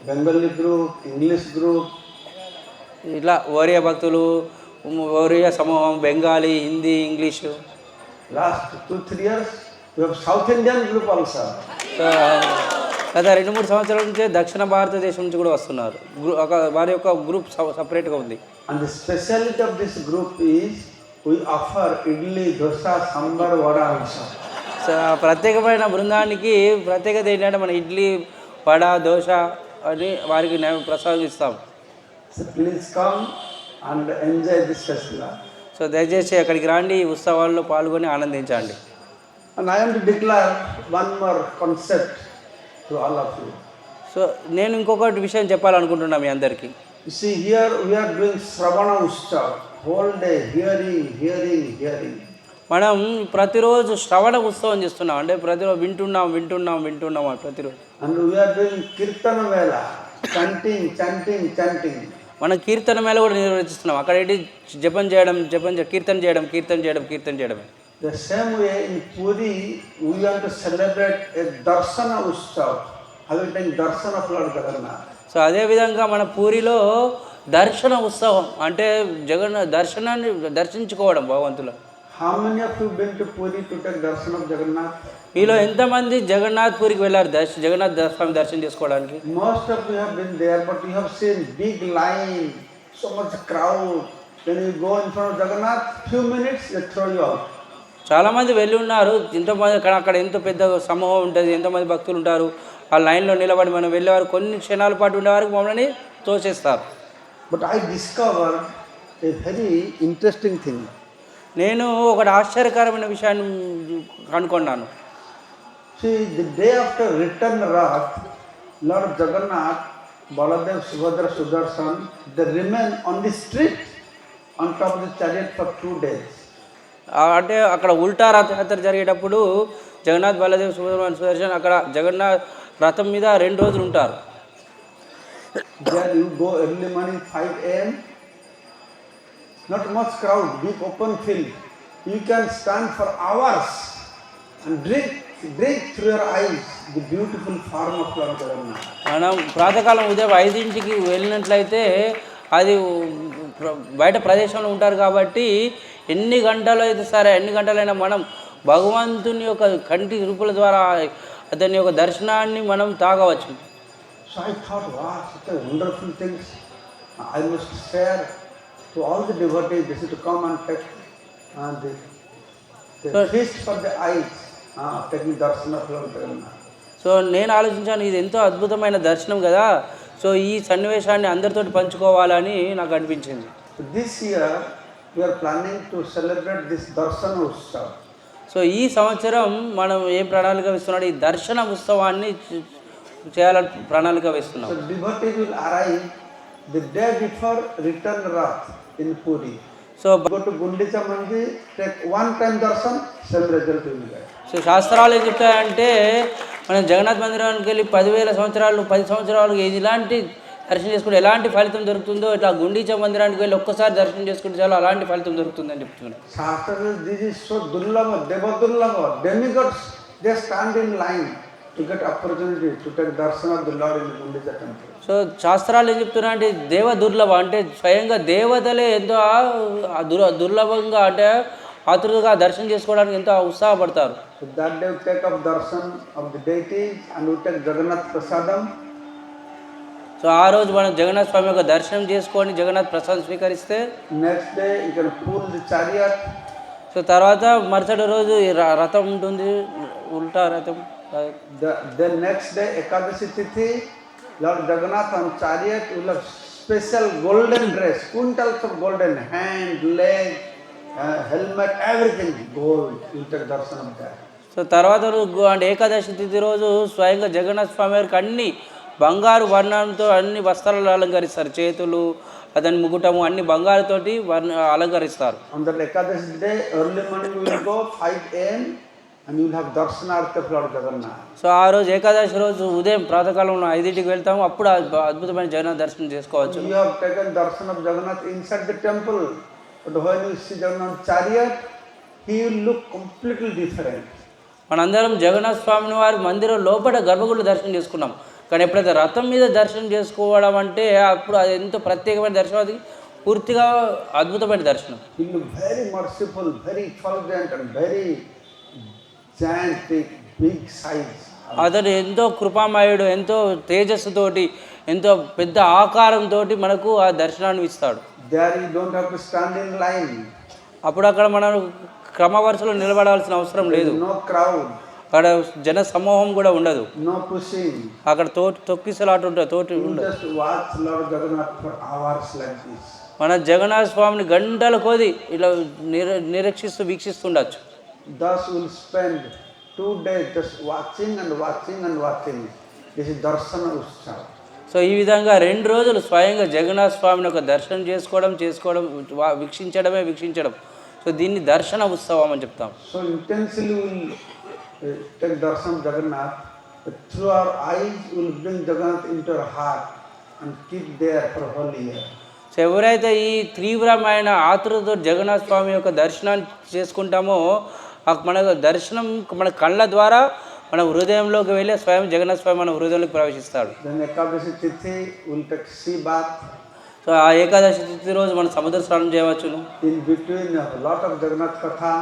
Bengali group, English group. ఇట్లా ఓరియా భక్తులు, ఓరియా సమూహం, Bengali, Hindi, English. Last 2-3 years, we have South Indian group also. So గత 2-3 సంవత్సరాల నుంచి దక్షిణ భారతదేశం నుంచి కూడా వస్తున్నారు. వారి యొక్క గ్రూప్ సపరేట్గా ఉంది. And the specialty of this group is we offer idli, dosa, sambar, vada also. So ప్రత్యేకమైన బృందానికి ప్రత్యేకత ఏంటంటే మన ఇడ్లీ, వడ, దోశ అని వారికి ప్రసాదిస్తాం. So please come and enjoy this festival. So దయచేసి అక్కడికి రండి, ఈ ఉత్సవాల్లో పాల్గొని ఆనందించండి. And I am to declare one more concept to all of you. So నేను ఇంకొకటి విషయం చెప్పాలనుకుంటున్నా మీ అందరికీ. You see, here we are doing Shravana Utsav, whole day hearing. మనం ప్రతిరోజు శ్రవణ ఉత్సవం చేస్తున్నాం, అంటే ప్రతిరోజు వింటున్నాం ప్రతిరోజు. And we are doing Kirtana Vela, chanting. మనం కీర్తన మేళ కూడా నిర్వహిస్తున్నాం. అక్కడ ఏంటి జపం చేయడం, కీర్తన చేయడం. The same way in Puri, we want to celebrate a Darshana Utsav, having Darshana of Lord Jagannath. So అదేవిధంగా మన పూరిలో దర్శన ఉత్సవం, అంటే దర్శనాన్ని దర్శించుకోవడం భగవంతులు. How many of you been to Puri to take darshan of Jagannath? మీలో ఎంతమంది జగన్నాథ్ పూరికి వెళ్ళారు జగన్నాథ్ స్వామి దర్శనం చేసుకోవడానికి? Most of you have been there, but you have seen big line, so much crowd. When you go in front of Jagannath, few minutes they throw you out. చాలామంది వెళ్ళి ఉన్నారు. ఎంతోమంది అక్కడ ఎంతో పెద్ద సమూహం ఉంటుంది, ఎంతోమంది భక్తులు ఉంటారు. ఆ లైన్లో నిలబడి మనం వెళ్ళేవారు కొన్ని క్షణాల పాటు ఉండేవారికి మమ్మల్ని తోసేస్తారు. But I discovered a very interesting thing. నేను ఒకటి ఆశ్చర్యకరమైన విషయాన్ని కనుగొన్నాను. See, the day after return Rath, Lord Jagannath, Baladev, Subhadra, Sudarshan, they remain on the street on top of the chariot for 2 days. అంటే అక్కడ ఉల్టా రథయాత్ర జరిగేటప్పుడు జగన్నాథ్, బలదేవ్, సుదర్శన్ అక్కడ జగన్నాథ్ రథం మీద 2 రోజులు ఉంటారు. There you go early morning 5 a.m. Not much crowd, big open field. You can stand for hours and drink through your eyes the beautiful form of Lord Jagannath. మనం ప్రాతకాలం ఉదయం 5ంటికి వెళ్ళినట్లయితే అది బయట ప్రదేశంలో ఉంటారు కాబట్టి ఎన్ని గంటలు అయితే సరే, ఎన్ని గంటలైనా మనం భగవంతుని యొక్క కంటి రూపుల ద్వారా అతని యొక్క దర్శనాన్ని మనం తాగవచ్చు. So I thought, wow, such a wonderful things. I must share to all the devotees. This is to come and take the feast for the eyes, taking darshan of Lord Jagannath. So నేను ఆలోచించాను, ఇది ఎంతో అద్భుతమైన దర్శనం కదా, so ఈ సన్నివేశాన్ని అందరితోటి పంచుకోవాలని నాకు అనిపించింది. This year we are planning to celebrate this Darshana Utsav. So ఈ సంవత్సరం మనం ఏం ప్రణాళిక వేస్తున్నాడు, ఈ దర్శన ఉత్సవాన్ని చేయాలని ప్రణాళిక వేస్తున్నాం. So devotees will arrive the day before return Rath in Puri. So Go to Gundicha Mandir, take one time darshan, same result will be there. So శాస్త్రాలు ఏం చెప్తాయంటే మనం జగన్నాథ్ మందిరానికి వెళ్ళి 10,000 సంవత్సరాలు 10 సంవత్సరాలు ఎలాంటి దర్శనం చేసుకుంటే ఎలాంటి ఫలితం దొరుకుతుందో, ఇట్లా గుండీచా మందిరానికి వెళ్ళి ఒక్కసారి దర్శనం చేసుకుంటే చాలా అలాంటి ఫలితం దొరుకుతుందని చెప్తున్నాను. Shastra, this is so dullabha, devadurlabha, demigods, they stand in line to get opportunity to take darshan of the Lord in the Gundicha temple. So శాస్త్రాలు ఏం చెప్తున్నా అంటే దేవ దుర్లభ, అంటే స్వయంగా దేవతలే ఎంతో దుర్లభంగా అంటే ఆతురుగా దర్శనం చేసుకోవడానికి ఎంతో ఉత్సాహపడతారు. So that day we take up darshan of the deities and we take Jagannath Prasadam. So ఆ రోజు మనం జగన్నాథ్ స్వామి యొక్క దర్శనం చేసుకొని జగన్నాథ్ ప్రసాదం స్వీకరిస్తే Next day you can pull the chariot. So తర్వాత మరుసటి రోజు రథం ఉంటుంది, ఉల్టా రథం. The next day Ekadashi Tithi, Lord Jagannath on chariot will have special golden dress, quintals of golden, hand, leg, helmet, everything gold. You take darshan of that. So తర్వాత రోజు అంటే ఏకాదశి తిథి రోజు స్వయంగా జగన్నాథ్ స్వామి వారికి అన్ని బంగారు వర్ణంతో అన్ని వస్త్రాలు అలంకరిస్తారు, చేతులు, అతని ముకుటము అన్ని బంగారుతోటి అలంకరిస్తారు. On that Ekadashi day, early morning we will go 5 a.m. and you will have darshanartha of Lord Jagannath. So ఆ రోజు ఏకాదశి రోజు ఉదయం ప్రాతకాలంలో 5ంటికి వెళ్తాము, అప్పుడు ఆ అద్భుతమైన జగన్నాథ్ దర్శనం చేసుకోవచ్చు. You have taken darshan of Jagannath inside the temple, but when you see Jagannath chariot, he will look completely different. మనందరం జగన్నాథ స్వామిని వారి మందిరం లోపల గర్భగుడిలో దర్శనం చేసుకున్నాం. కానీ ఎప్పుడైతే రథం మీద దర్శనం చేసుకోవడం అంటే అప్పుడు అది ఎంతో ప్రత్యేకమైన దర్శనం, అది పూర్తిగా అద్భుతమైన దర్శనం. He will look very merciful, very effulgent and very gigantic, big size. అతడు ఎంతో కృపామయుడు, ఎంతో తేజస్సుతోటి, ఎంతో పెద్ద ఆకారంతో మనకు ఆ దర్శనాన్ని ఇస్తాడు. There you don't have to stand in line. అప్పుడు అక్కడ మనం క్రమవరుసలో నిలబడాల్సిన అవసరం లేదు. No crowd. అక్కడ జన సమూహం కూడా ఉండదు. No pushing. అక్కడ తొక్కిసలాట ఉంటుంది, తోటి You ఉండదు. just watch Lord Jagannath for hours like this. మన జగన్నాథ స్వామిని గంటల కొద్ది ఇలా నిరీక్షిస్తూ వీక్షిస్తుండొచ్చు. Thus we will spend 2 days just watching and watching and watching. This is Darshana Utsav. So ఈ విధంగా 2 రోజులు స్వయంగా జగన్నాథ స్వామిని ఒక దర్శనం చేసుకోవడం వీక్షించడం. సో దీన్ని దర్శన ఉత్సవం అని చెప్తాం. So intensely we will take darshan of Jagannath. But through our eyes we will bring Jagannath into our heart and keep there for a whole year. So ఎవరైతే ఈ తీవ్రమైన ఆతృతతో జగన్నాథ స్వామి యొక్క దర్శనాన్ని చేసుకుంటామో మన దర్శనం మన కళ్ళ ద్వారా మన హృదయంలోకి వెళ్ళి స్వయం జగన్నాథ స్వామి మన హృదయంలోకి ప్రవేశిస్తాడు. Then Ekadashi Tithi we will take sea bath. So ఆ ఏకాదశి తిథి రోజు మనం సముద్ర స్నానం చేయవచ్చును. In between a lot of Jagannath Katha.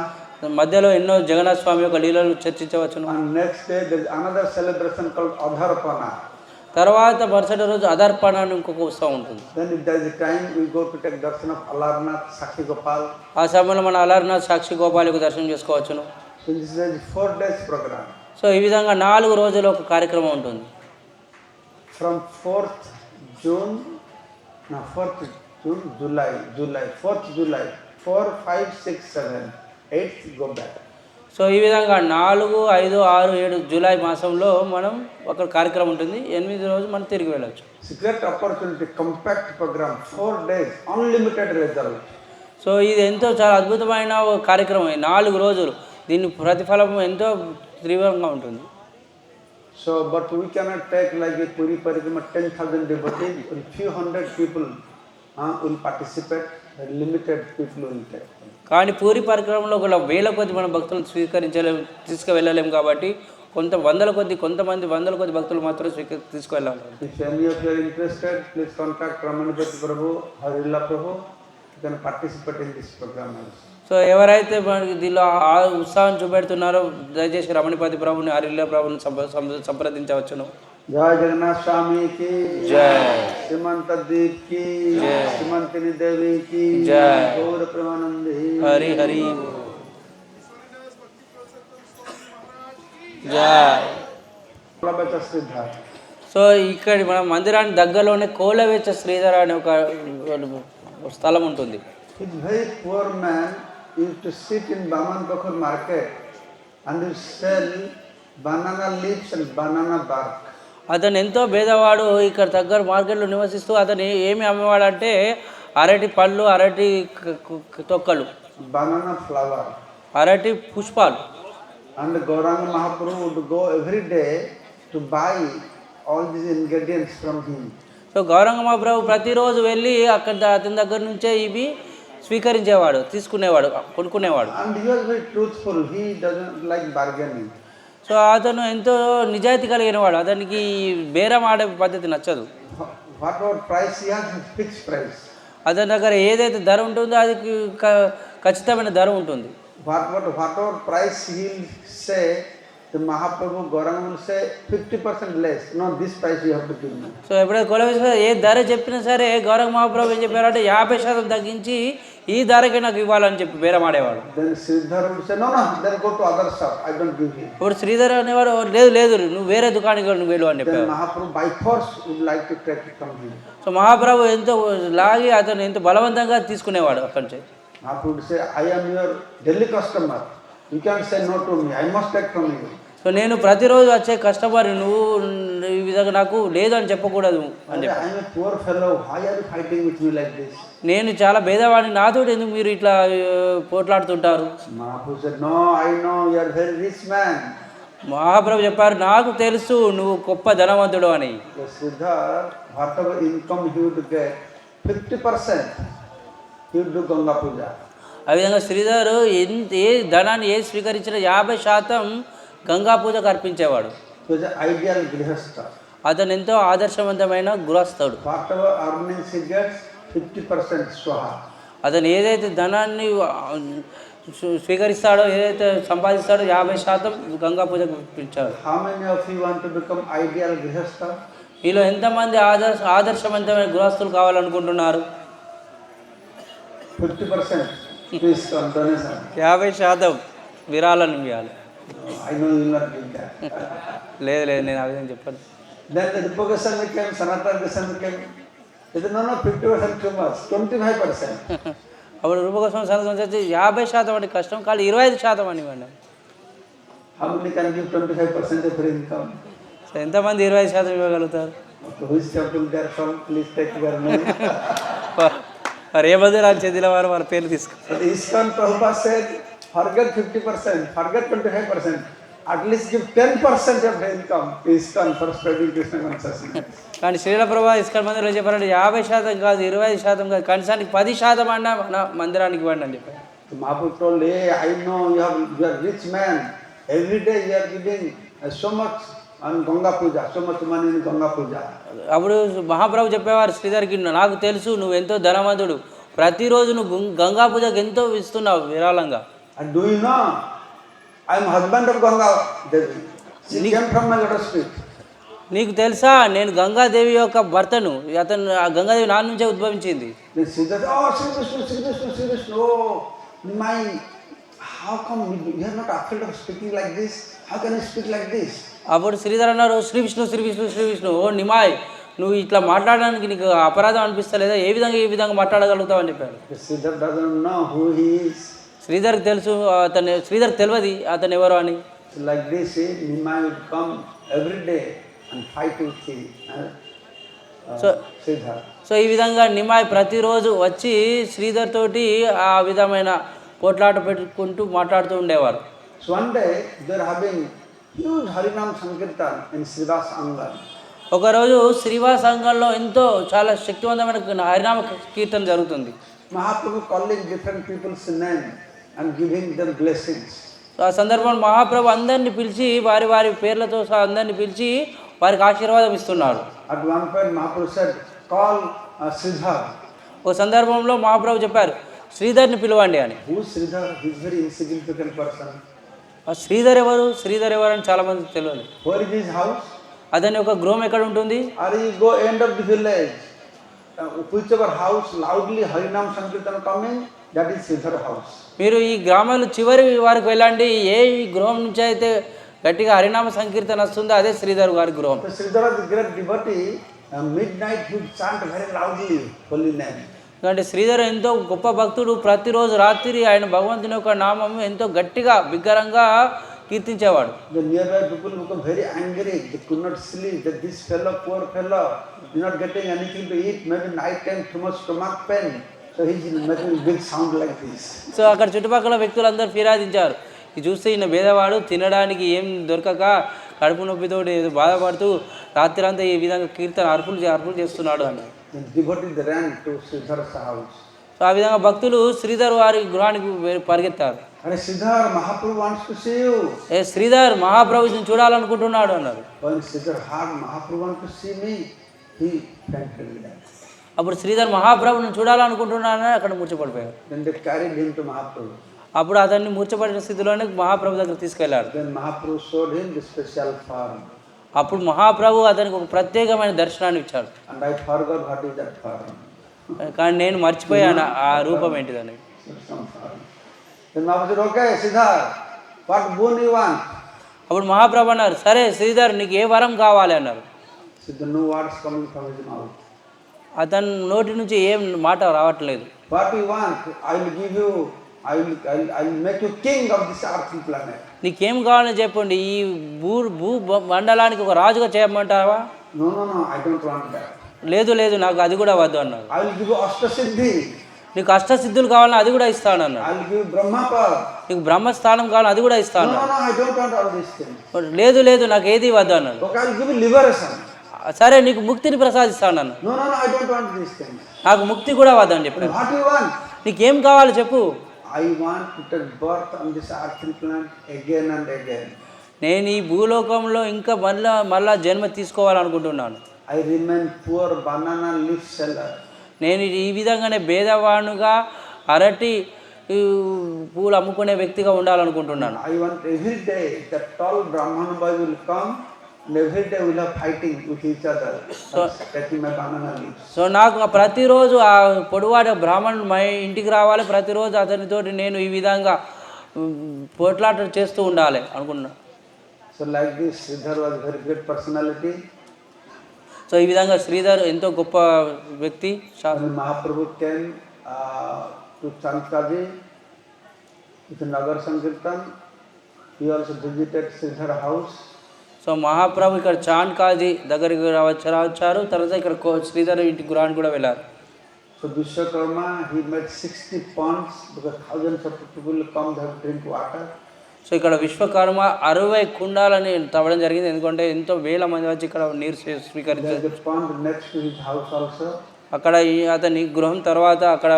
మధ్యలో ఎన్నో జగన్నాథ స్వామి యొక్క లీలలు చర్చించవచ్చును. And next day there is another celebration called Adharpana. తర్వాత మరుసటి రోజు అదర్పణ అని ఇంకొక ఉత్సవం ఉంటుంది. Then if there is a time we go to take darshan of Alarnath, Sakhi Gopal. ఆ సమయంలో మన అలర్నాథ్ సాక్షి గోపాల్ యొక్క దర్శనం చేసుకోవచ్చును. So this is a 4 days program. So ఈ విధంగా 4 రోజుల ఒక కార్యక్రమం ఉంటుంది. From 4th June, 4th July, 4, 5, 6, 7, 8th go back. So ఈ విధంగా 4, 5, 6, 7 జూలై మాసంలో మనం ఒక కార్యక్రమం ఉంటుంది. 8 రోజు మనం తిరిగి వెళ్ళచ్చు. Secret opportunity, compact program, 4 days, unlimited result. So ఇది ఎంతో చాలా అద్భుతమైన ఒక కార్యక్రమం. 4 రోజులు దీని ప్రతిఫలం ఎంతో తీవ్రంగా ఉంటుంది. So, but we cannot take like a Puri Parikrama 10,000 devotees, a few hundred people will participate, limited people will take. కానీ పూరి పరిక్రమలో కూడా 1000 కొద్ది మన భక్తులను తీసుకువెళ్ళలేము కాబట్టి కొంతమంది 100 కొద్ది భక్తులు మాత్రం తీసుకువెళ్ళాలి. If any of you are interested, please contact Ramanipati Prabhu or Illa Prabhu. You can participate in this program also. So ఎవరైతే మనకి దీనిలో ఆ ఉత్సాహం చూపెడుతున్నారో దయచేసి రమణిపతి ప్రభుని హరిల్ల ప్రభుని సంప్రదించవచ్చును. जय जगन्नाथ स्वामी की जय, श्रीमंत दीप की जय, श्रीमंतिनी देवी की जय, गौर प्रेमानंदी हरि हरि जय. సో ఇక్కడ మన మందిరానికి దగ్గరలోనే కోలవేచ శ్రీధర్ అనే ఒక స్థలం ఉంటుంది. He's very poor man. He used to sit in Baman Bakur market and he sell banana leaves and banana bark. అతను ఎంతో పేదవాడు. ఇక్కడ దగ్గర మార్కెట్లో నివసిస్తూ అతను ఏమి అమ్మేవాడంటే అరటి పళ్ళు, అరటి తొక్కలు, banana flower. అరటి పుష్పాలు. And Gauranga Mahaprabhu would go every day to buy all these ingredients from him. So Gauranga Mahaprabhu ప్రతిరోజు వెళ్ళి అక్కడ అతని దగ్గర నుంచే ఇవి స్వీకరించేవాడు, తీసుకునేవాడు, కొనుక్కునేవాడు. And he was very truthful. He doesn't like bargaining. So అతను ఎంతో నిజాయితీ కలిగిన వాడు. అతనికి బేరం ఆడే పద్ధతి నచ్చదు. Whatever price he has, fixed price. అతని దగ్గర ఏదైతే ధర ఉంటుందో అది ఖచ్చితమైన ధర ఉంటుంది. Whatever price he will say, the Mahaprabhu Gauranga will say 50% less. No, this price you have to give me. So ఎప్పుడైతే కొలవేశ్వర ఏ ధర చెప్పినా సరే గౌరంగ మహాప్రభు ఏం చెప్పారంటే 50% తగ్గించి ఈ ధరకే నాకు ఇవ్వాలని చెప్పి బేరం ఆడేవాడు. Then Sridhar would say, no, then go to other shop. I don't give you. ఇప్పుడు శ్రీధర్ అనేవాడు లేదు నువ్వు వేరే దుకాణానికి నువ్వు వెళ్ళు అని Then చెప్పాడు. Mahaprabhu by force would like to take it from him. So Mahaprabhu ఎంతో లాగి అతను ఎంతో బలవంతంగా తీసుకునేవాడు అక్కడి నుంచి. Mahaprabhu would say, I am your daily customer. You can't say no to me. I must take from you. So నేను ప్రతిరోజు వచ్చే కస్టమర్ నువ్వు ఈ విధంగా నాకు లేదు అని చెప్పకూడదు అని చెప్పి I am a poor fellow. Why are you fighting with me like this? నేను చాలా భేదవాడిని నాతో ఎందుకు మీరు ఇట్లా పోట్లాడుతుంటారు. Mahaprabhu said, no, I know you are very rich man. మహాప్రభు చెప్పారు నాకు తెలుసు నువ్వు గొప్ప ధనవంతుడు అని. The Siddhar, whatever income he would get, 50% he would do Ganga Puja. ఆ విధంగా శ్రీధర్ ఏ ధనాన్ని ఏ స్వీకరించిన 50% గంగా పూజకు అర్పించేవాడు. He was an ideal grihastha. అతను ఎంతో ఆదర్శవంతమైన గృహస్థుడు. Whatever earnings he gets, 50% swaha. అతను ఏదైతే ధనాన్ని స్వీకరిస్తాడో ఏదైతే సంపాదిస్తాడో 50% గంగా పూజకు అర్పించాడు. How many of you want to become ideal grihastha? మీలో ఎంతమంది ఆదర్శవంతమైన గృహస్థులు కావాలనుకుంటున్నారు? 50% please come donation. 50% విరాళాలను ఇవ్వాలి. I know you will not give that. లేదు లేదు నేను ఆ విధంగా చెప్పాను. Then the Rupa Goswami came, Sanatana Goswami came. He said, no, 50% too much, 25%. అప్పుడు రూపగోస్వామి సందర్భం వచ్చి 50% అంటే కష్టం కాదు 25% అని ఇవ్వండి. How many can give 25% of their income? So ఎంతమంది 25% ఇవ్వగలుగుతారు? Who is temple there from? Please take their name. వారు ఏ మందిరాలు చెందిన వారు వారి పేర్లు తీసుకో. So the ISKCON Prabhupada said, forget 50%, forget 25%. At least give 10% of the income to ISKCON for spreading Krishna consciousness. కానీ శ్రీల ప్రభా ఇస్కాన్ మందిరంలో చెప్పారంటే 50% కాదు 25% కాదు కనీసానికి 10% అన్నా మన మందిరానికి ఇవ్వండి అని చెప్పారు. So Mahaprabhu told, hey, I know you are rich man. Every day you are giving so much on Ganga Puja, so much money in Ganga Puja. అప్పుడు మహాప్రభు చెప్పేవారు శ్రీధర్కి నాకు తెలుసు నువ్వు ఎంతో ధనవంతుడు ప్రతిరోజు నువ్వు గంగా పూజకు ఎంతో ఇస్తున్నావు విరాళంగా. And do you know, I am husband of Ganga Devi. She came from my lotus feet. నీకు తెలుసా నేను గంగాదేవి యొక్క భర్తను అతను ఆ గంగాదేవి నా నుంచే ఉద్భవించింది. Then she said, oh, Sri Krishna, oh, my, how come you are not afraid of speaking like this? How can you speak like this? అప్పుడు శ్రీధర్ అన్నారు శ్రీ విష్ణు ఓ నిమాయ్ నువ్వు ఇట్లా మాట్లాడడానికి నీకు అపరాధం అనిపిస్తలేదా ఈ విధంగా మాట్లాడగలుగుతావు అని చెప్పారు. Sridhar doesn't know who he is. శ్రీధర్కి తెలుసు శ్రీధర్ తెలియదు అతను ఎవరు అని. So like this, Nimai would come every day and fight with him. Sridhar. So ఈ విధంగా నిమాయ్ ప్రతిరోజు వచ్చి శ్రీధర్ తోటి ఆ విధమైన పోట్లాట పెట్టుకుంటూ మాట్లాడుతూ ఉండేవారు. So one day they are having huge Harinam Sankirtan in Srivas Angan. ఒకరోజు శ్రీవాస సంఘంలో ఎంతో చాలా శక్తివంతమైన హరినామ కీర్తన జరుగుతుంది. Mahaprabhu calling different people's name and giving them blessings. ఆ సందర్భంలో మహాప్రభు అందరిని పిలిచి వారి వారి పేర్లతో సహా అందరిని పిలిచి వారికి ఆశీర్వాదం ఇస్తున్నారు. At one point Mahaprabhu said, call Sridhar. ఒక సందర్భంలో మహాప్రభు చెప్పారు శ్రీధర్ని పిలవండి అని. Who is Sridhar? He is very insignificant person. ఆ శ్రీధర్ ఎవరు అని చాలా మందికి తెలియదు. Where is his house? అతని యొక్క గృహం ఎక్కడ ఉంటుంది? Or you go end of the village, whichever house loudly Harinam Sankirtan coming, that is Sridhar house. మీరు ఈ గ్రామంలో చివరి వారికి వెళ్ళండి ఏ గృహం నుంచి అయితే గట్టిగా హరినామ సంకీర్తన వస్తుందో అదే శ్రీధర్ గారి గృహం. So Sridhar is a great devotee. Midnight he would chant very loudly holy name. ఎందుకంటే శ్రీధర్ ఎంతో గొప్ప భక్తుడు ప్రతిరోజు రాత్రి ఆయన భగవంతుని యొక్క నామం ఎంతో గట్టిగా బిగ్గరంగా కీర్తించేవాడు. The nearby people become very angry. They could not sleep. That this fellow, poor fellow, is not getting anything to eat. Maybe night time too much stomach pain. So he is making big sound like this. So అక్కడ చుట్టుపక్కల వ్యక్తులందరూ ఫిర్యాదించారు ఇది చూస్తే ఈయన భేదవాడు తినడానికి ఏం దొరకక కడుపు నొప్పితో ఏదో బాధపడుతూ రాత్రి అంతా ఈ విధంగా కీర్తన అర్పులు చేస్తున్నాడు అన్నారు. The devotees ran to Sridhar's house. So ఆ విధంగా భక్తులు శ్రీధర్ వారి గృహానికి పరిగెత్తారు. Hey Sridhar, Mahaprabhu wants to see you. ఏ శ్రీధర్ మహాప్రభుని చూడాలనుకుంటున్నాడు అన్నారు. When Sridhar heard Mahaprabhu wants to see me, he fainted down. అప్పుడు శ్రీధర్ మహాప్రభుని చూడాలనుకుంటున్నానని అక్కడ మూర్చపడిపోయారు. Then they carried him to Mahaprabhu. అప్పుడు అతన్ని మూర్చపడిన స్థితిలోనే మహాప్రభు దగ్గర తీసుకెళ్లాడు. Then Mahaprabhu showed him the special form. అప్పుడు మహాప్రభు అతనికి ఒక ప్రత్యేకమైన దర్శనాన్ని ఇచ్చాడు. And I forgot what is that form. కానీ నేను మర్చిపోయాను ఆ రూపం ఏంటిదని. Some form. Then Mahaprabhu said, okay, Sridhar, what boon you want? అప్పుడు మహాప్రభు అన్నారు సరే శ్రీధర్ నీకు ఏ వరం కావాలి అన్నారు. So the no words coming from his mouth. అతని నోటి నుంచి ఏం మాట రావట్లేదు. What you want? I will give you I will make you king of this earthly planet. నీకేం కావాలని చెప్పండి, ఈ భూ మండలానికి ఒక రాజుగా చేయమంటావా? No, I don't want that. లేదు లేదు, నాకు అది కూడా వద్దు అన్నాడు. I will give you Ashtasiddhi. నీకు అష్టసిద్ధులు కావాలని అది కూడా ఇస్తాను అన్నాడు. I will give you Brahmapad. నీకు బ్రహ్మస్థానం కావాలని అది కూడా ఇస్తాను. No, I don't want all these things. లేదు లేదు, నాకు ఏది వద్దు అన్నాడు. Okay, I will give you liberation. సరే నీకు ముక్తిని ప్రసాదిస్తాను అన్నాడు. No, I don't want these things. నాకు ముక్తి కూడా వద్దని చెప్పాను. What do you want? నీకేం కావాలి చెప్పు. I want to take birth on this earthly planet again and again. నేను ఈ భూలోకంలో ఇంకా మళ్ళా జన్మ తీసుకోవాలనుకుంటున్నాను. I remain poor banana leaf seller. నేను ఈ విధంగానే భేదవాణుగా అరటి పూలు అమ్ముకునే వ్యక్తిగా ఉండాలనుకుంటున్నాను. I want every day that tall Brahman boy will come and every day we'll have fighting with each other. So taking my banana leaves. So నాకు ప్రతిరోజు ఆ పొడవాడ బ్రాహ్మణుడు మా ఇంటికి రావాలి, ప్రతిరోజు అతనితోటి నేను ఈ విధంగా పోట్లాట చేస్తూ ఉండాలి అనుకున్నా. So like this, Sridhar was a very great personality. So ఈ విధంగా శ్రీధర్ ఎంతో గొప్ప వ్యక్తి. When Mahaprabhu came to Chandkaji with Nagar Sankirtan, he also visited Sridhar house. So Mahaprabhu ఇక్కడ చాండ్కాజీ దగ్గరికి వచ్చారు, తర్వాత ఇక్కడ శ్రీధర్ ఇంటి గృహానికి కూడా వెళ్ళారు. So Vishwakarma, he made 60 ponds because thousands of people will come there to drink water. So ఇక్కడ విశ్వకర్మ 60 కుండాలని తవ్వడం జరిగింది, ఎందుకంటే ఎంతో వేల మంది వచ్చి ఇక్కడ నీరు స్వీకరించారు. There's a pond next to his house also. అక్కడ అతని గృహం తర్వాత అక్కడ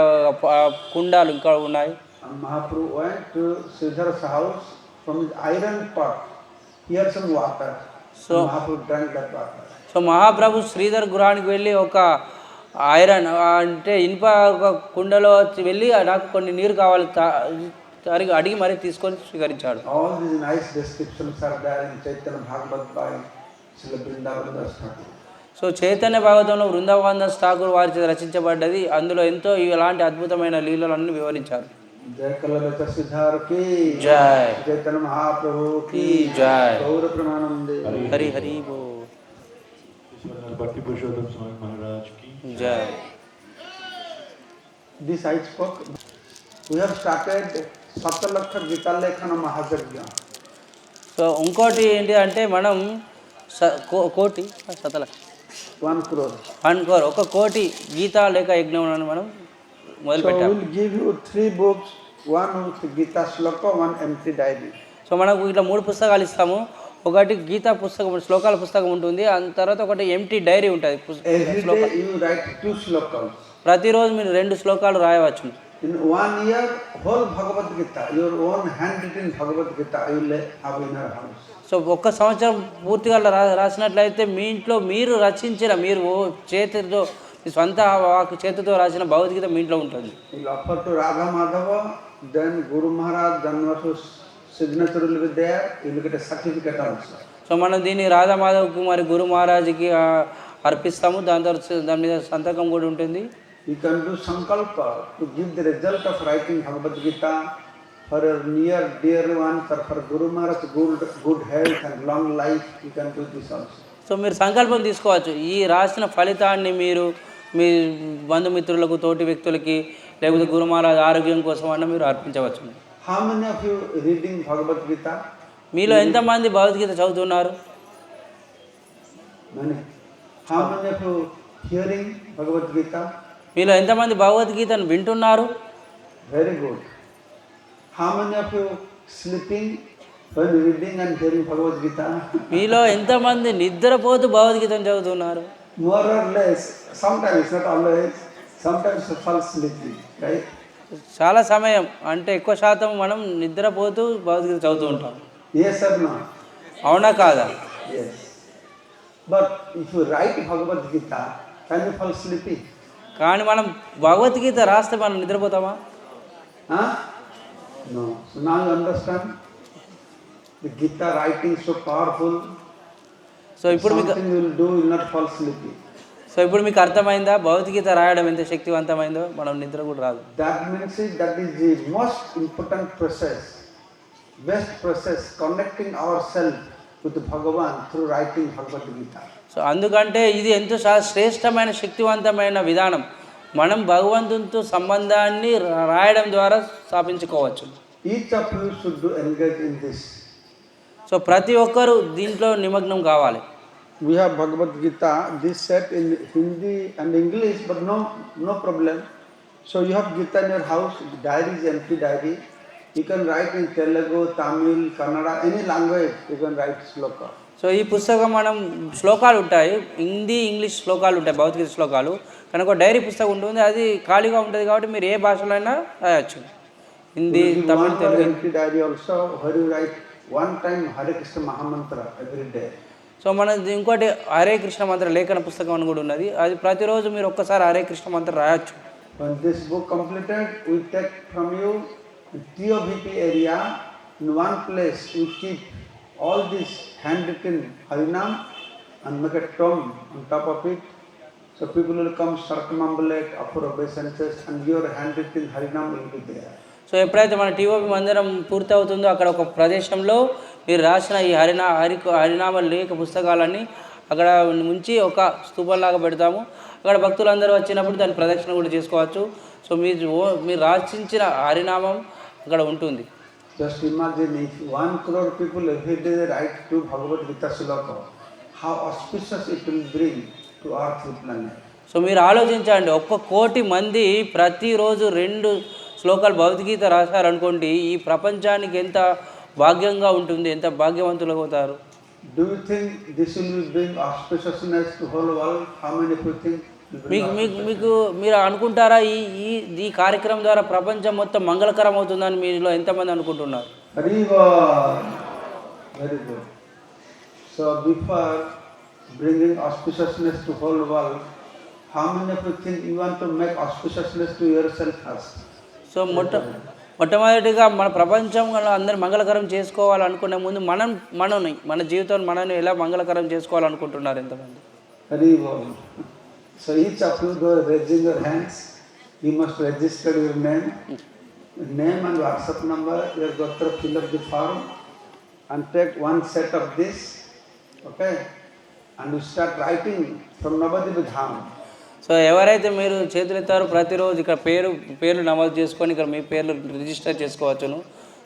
కుండాలు ఇంకా ఉన్నాయి. And Mahaprabhu went to Sridhar's house from his iron pot. He had some water. So Mahaprabhu drank that water. So Mahaprabhu Sridhar గృహానికి వెళ్ళి ఒక ఐరన్ అంటే ఇనుప ఒక కుండలో వెళ్ళి నాకు కొన్ని నీరు కావాలి అడిగి మరీ తీసుకొని స్వీకరించాడు. All these nice descriptions are there in Chaitanya Bhagavat by Srila Vrindavan Das Thakur. So Chaitanya భాగవతంలో వృందావన్ దాస్ ఠాకూర్ వారి చేత రచించబడ్డది. అందులో ఎంతో ఇలాంటి అద్భుతమైన లీలలన్నీ వివరించారు. జయ కలరత సిద్ధార్ కి జై, చైతన్య మహాప్రభు కి జై, గౌర ప్రణానందే, హరి హరి బో, భక్తి పురుషోత్తం స్వామి మహారాజ్ కి జై. This I spoke. We have started Satalakha Gita Lekhana Mahajagya. So ఇంకోటి ఏంటి అంటే మనం కోటి శతలక్ష 1 crore. 1 crore 1 కోటి గీతా లేఖ యజ్ఞం మనం మొదలు So పెట్టాము. we will give you 3 books, one with Gita Shloka, one empty diary. So మనకు ఇట్లా 3 పుస్తకాలు ఇస్తాము. ఒకటి గీతా పుస్తకం శ్లోకాల పుస్తకం ఉంటుంది, ఆ తర్వాత ఒకటి ఎంటీ డైరీ ఉంటుంది. Every day you write 2 shlokas. ప్రతిరోజు మీరు 2 శ్లోకాలు రాయవచ్చు. In 1 year, whole Bhagavad Gita, your own handwritten Bhagavad Gita, you will have in your house. So 1 సంవత్సరం పూర్తిగా రాసినట్లయితే మీ ఇంట్లో మీరు రచించిన మీరు చేతితో మీ స్వంత చేతితో రాసిన భగవద్గీత మీ ఇంట్లో ఉంటుంది. You will offer to Radha Madhava, then Guru Maharaj, Janvasu signature will be there, you will get a certificate also. So మనం దీన్ని రాధా మాధవ్కి మరి గురు మహారాజ్కి అర్పిస్తాము. దాని తర్వాత దాని మీద సంతకం కూడా ఉంటుంది. You can do sankalpa to give the result of writing Bhagavad Gita for your near dear ones or for Guru Maharaj good health and long life. You can do this also. So మీరు సంకల్పం తీసుకోవచ్చు. ఈ రాసిన ఫలితాన్ని మీరు మీ బంధుమిత్రులకు, తోటి వ్యక్తులకి, లేకపోతే గురు మహారాజ్ ఆరోగ్యం కోసం అన్న మీరు అర్పించవచ్చు. How many of you reading Bhagavad Gita? మీలో ఎంతమంది భగవద్గీత చదువుతున్నారు? Many. How many of you hearing Bhagavad Gita? మీలో ఎంతమంది భగవద్గీతను వింటున్నారు? Very good. How many of you sleeping when reading and hearing Bhagavad Gita? మీలో ఎంతమంది నిద్రపోతూ భగవద్గీతను చదువుతున్నారు? More or less. Sometimes, not always. Sometimes you fall sleepy, right? చాలా సమయం అంటే ఎక్కువ శాతం మనం నిద్రపోతూ భగవద్గీత చదువుతూ ఉంటాం. Yes or no? అవునా కాదా? Yes. But if you write Bhagavad Gita, can you fall sleepy? కానీ మనం భగవద్గీత రాస్తే మనం నిద్రపోతామా? Huh? No. So now you understand the Gita writing is so powerful. So ఇప్పుడు మీకు Something you will do, you will not fall sleepy. So ఇప్పుడు మీకు అర్థమైందా భగవద్గీత రాయడం ఎంత శక్తివంతమైందో? మనం నిద్ర కూడా రాదు. That means that is the most important process, best process, connecting ourselves with Bhagavan through writing Bhagavad Gita. So అందుకంటే ఇది ఎంతో శ్రేష్టమైన శక్తివంతమైన విధానం. మనం భగవంతునితో సంబంధాన్ని రాయడం ద్వారా స్థాపించుకోవచ్చు. Each of you should do engage in this. So ప్రతి ఒక్కరూ దీంట్లో నిమగ్నం కావాలి. We have Bhagavad Gita, this set in Hindi and English, but no problem. So you have Gita in your house, diary is empty diary. You can write in Telugu, Tamil, Kannada, any language you can write sloka. So ఈ పుస్తకం మనం శ్లోకాలు ఉంటాయి, Hindi English శ్లోకాలు ఉంటాయి, భౌతిక శ్లోకాలు. కనుక డైరీ పుస్తకం ఉంటుంది, అది ఖాళీగా ఉంటుంది కాబట్టి మీరు ఏ భాషలో అయినా రాయొచ్చు. Hindi, Tamil, Telugu. Empty diary also, where you write one time Hare Krishna Mahamantra every day. So మన ఇంకోటి హరే కృష్ణ మంత్ర లేఖన పుస్తకం అని కూడా ఉన్నది, అది ప్రతిరోజు మీరు ఒక్కసారి హరే కృష్ణ మంత్రం రాయొచ్చు. When this book completed, we take from you the TOVP area. In one place, we keep all this handwritten Harinam and make a tomb on top of it. So people will come circumambulate, offer obeisances, and your handwritten Harinam will be there. So ఎప్పుడైతే మన టీఓపీ మందిరం పూర్తి అవుతుందో అక్కడ ఒక ప్రదేశంలో మీరు రాసిన ఈ హరినామ లేఖ పుస్తకాలన్నీ అక్కడ ఉంచి ఒక స్తూపంలాగా పెడతాము. అక్కడ భక్తులందరూ వచ్చినప్పుడు దాని ప్రదక్షిణ కూడా చేసుకోవచ్చు. సో మీరు రాసించిన హరినామం అక్కడ ఉంటుంది. Just imagine if 1 crore people every day write to Bhagavad Gita Sloka, how auspicious it will bring to our planet. So మీరు ఆలోచించండి, 1 కోటి మంది ప్రతిరోజు 2 శ్లోకాలు భగవద్గీత రాశారనుకోండి, ఈ ప్రపంచానికి ఎంత భాగ్యంగా ఉంటుంది, ఎంత భాగ్యవంతులు అవుతారు. Do you think this will bring auspiciousness to whole world? How many people think? మీకు మీరు అనుకుంటారా ఈ కార్యక్రమం ద్వారా ప్రపంచం మొత్తం మంగళకరం అవుతుందని మీలో ఎంతమంది అనుకుంటున్నారు? Very good. So before bringing auspiciousness to whole world, how many people think you want to make auspiciousness to yourself first? So మొట్టమొదటిగా మన ప్రపంచంలో అందరూ మంగళకరం చేసుకోవాలనుకునే ముందు మన జీవితం మనని ఎలా మంగళకరం చేసుకోవాలనుకుంటున్నారు ఎంతమంది? Very well. So each of you go raising your hands. You must register your name and WhatsApp number. You have got to fill up the form and take one set of this, okay? And you start writing from Navadip Dham. So ఎవరైతే మీరు చేతులు ఎత్తారో ప్రతిరోజు ఇక్కడ పేర్లు నమోదు చేసుకొని ఇక్కడ మీ పేర్లు రిజిస్టర్ చేసుకోవచ్చును.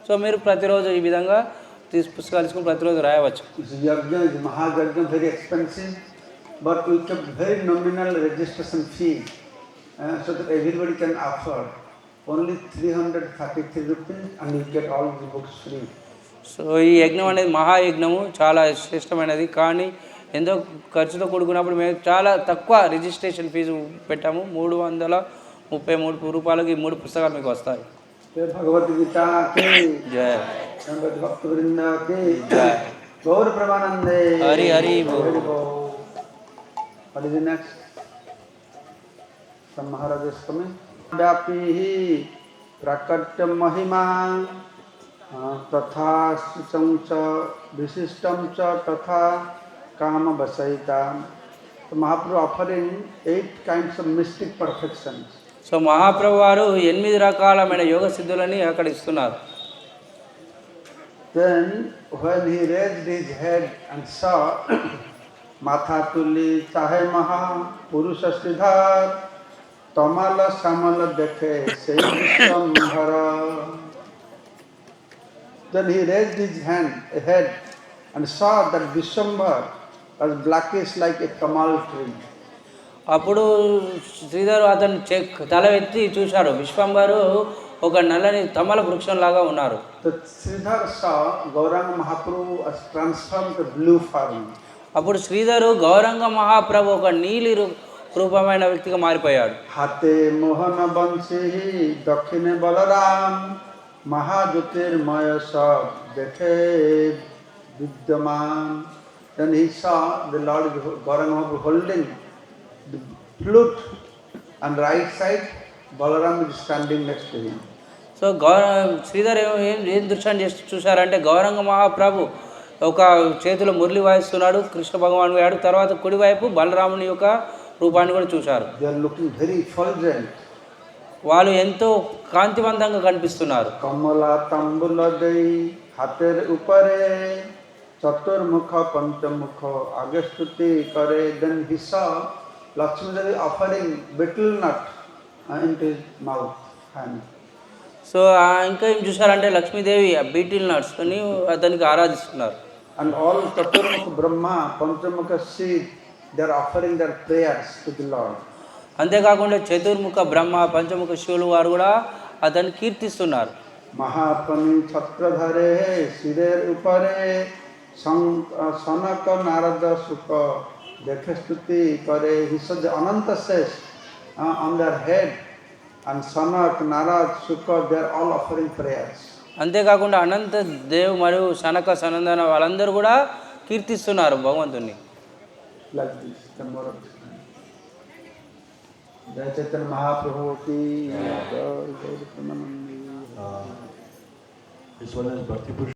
సో మీరు ప్రతిరోజు ఈ విధంగా పుస్తకాలు తీసుకొని ప్రతిరోజు రాయవచ్చు. Yajna is Mahayajna, very expensive, but we kept very nominal registration fee so that everybody can afford. Only 333 rupees and you get all the books free. So ఈ యజ్ఞం అనేది మహాయజ్ఞము, చాలా శ్రేష్టమైనది. కానీ ఎంతో ఖర్చుతో కూడుకున్నప్పుడు మేము చాలా తక్కువ రిజిస్ట్రేషన్ ఫీజు పెట్టాము. 333 రూపాయలకి ఈ 3 పుస్తకాలు మీకు వస్తాయి. భగవద్గీత జయ భక్త వృంద జయ గౌర ప్రేమానందే హరి హరి మహారాజస్వామి వ్యాపీ ప్రకట్య మహిమా తథా విశిష్టం చ తథా కామ బసయిత. Mahaprabhu offering 8 kinds of mystic perfections. So Mahaprabhu వారు 8 రకాలమైన యోగ సిద్ధులని అక్కడ ఇస్తున్నారు. Then when he raised his head and saw matha tuli chahe maha purusha sridhar tamala samala dekhe sei vishwambhara. Then he raised his head and saw that Vishwambhara was blackish like a kamal tree. అప్పుడు శ్రీధరు అతను తల ఎత్తి చూశాడు, విశ్వంబరు ఒక నల్లని తమల వృక్షం లాగా ఉన్నారు. The Sridhar saw Gauranga Mahaprabhu as transformed to blue form. అప్పుడు శ్రీధరు గౌరంగ మహాప్రభు ఒక నీలి రూపమైన వ్యక్తిగా మారిపోయాడు. हाथे मोहन बंशी दक्षिणे बलराम महाज्योतिर्मय सब देखे विद्यमान. Then he saw the Lord Gauranga Mahaprabhu holding the flute on right side, Balaram is standing next to him. So Sridhar ఏం దృశ్యాన్ని చూశారంటే గౌరంగ మహాప్రభు ఒక చేతిలో మురళి వాయిస్తున్నాడు, కృష్ణ భగవాన్ గారు. తర్వాత కుడివైపు బలరాముని యొక్క రూపాన్ని కూడా చూశారు. They are looking very effulgent. వాళ్ళు ఎంతో కాంతివంతంగా కనిపిస్తున్నారు. కమలా తంబుల దై হাতের উপরে চতুর্মুখ পঞ্চমুখ আগে স্তুতি করে. Then he saw Lakshmi Devi offering betel nut into his mouth hand. So ఇంకా ఏం చూసారంటే లక్ష్మీదేవి ఆ బీటిల్ నట్స్ని అతనికి ఆరాధిస్తున్నారు. And all Chaturmukha Brahma, Panchamukha Shiv, they are offering their prayers to the Lord. అంతేకాకుండా చతుర్ముఖ బ్రహ్మ పంచముఖ శివులు వారు కూడా అతన్ని కీర్తిస్తున్నారు. Mahapani Chhatradhare, Sirer Upare, Sanaka Narada Sukha, Dekhastuti Kare, he said the Ananta says on their head, and Sanak, Narad, Sukha, they are all offering prayers. అంతేకాకుండా అనంత దేవ్ మరియు సనక సనందన వాళ్ళందరూ కూడా కీర్తిస్తున్నారు భగవంతుని. Like this, the more of this. Jai Chaitanya Mahaprabhu ki jai, Jai Nityananda. This one is Bhakti Purush.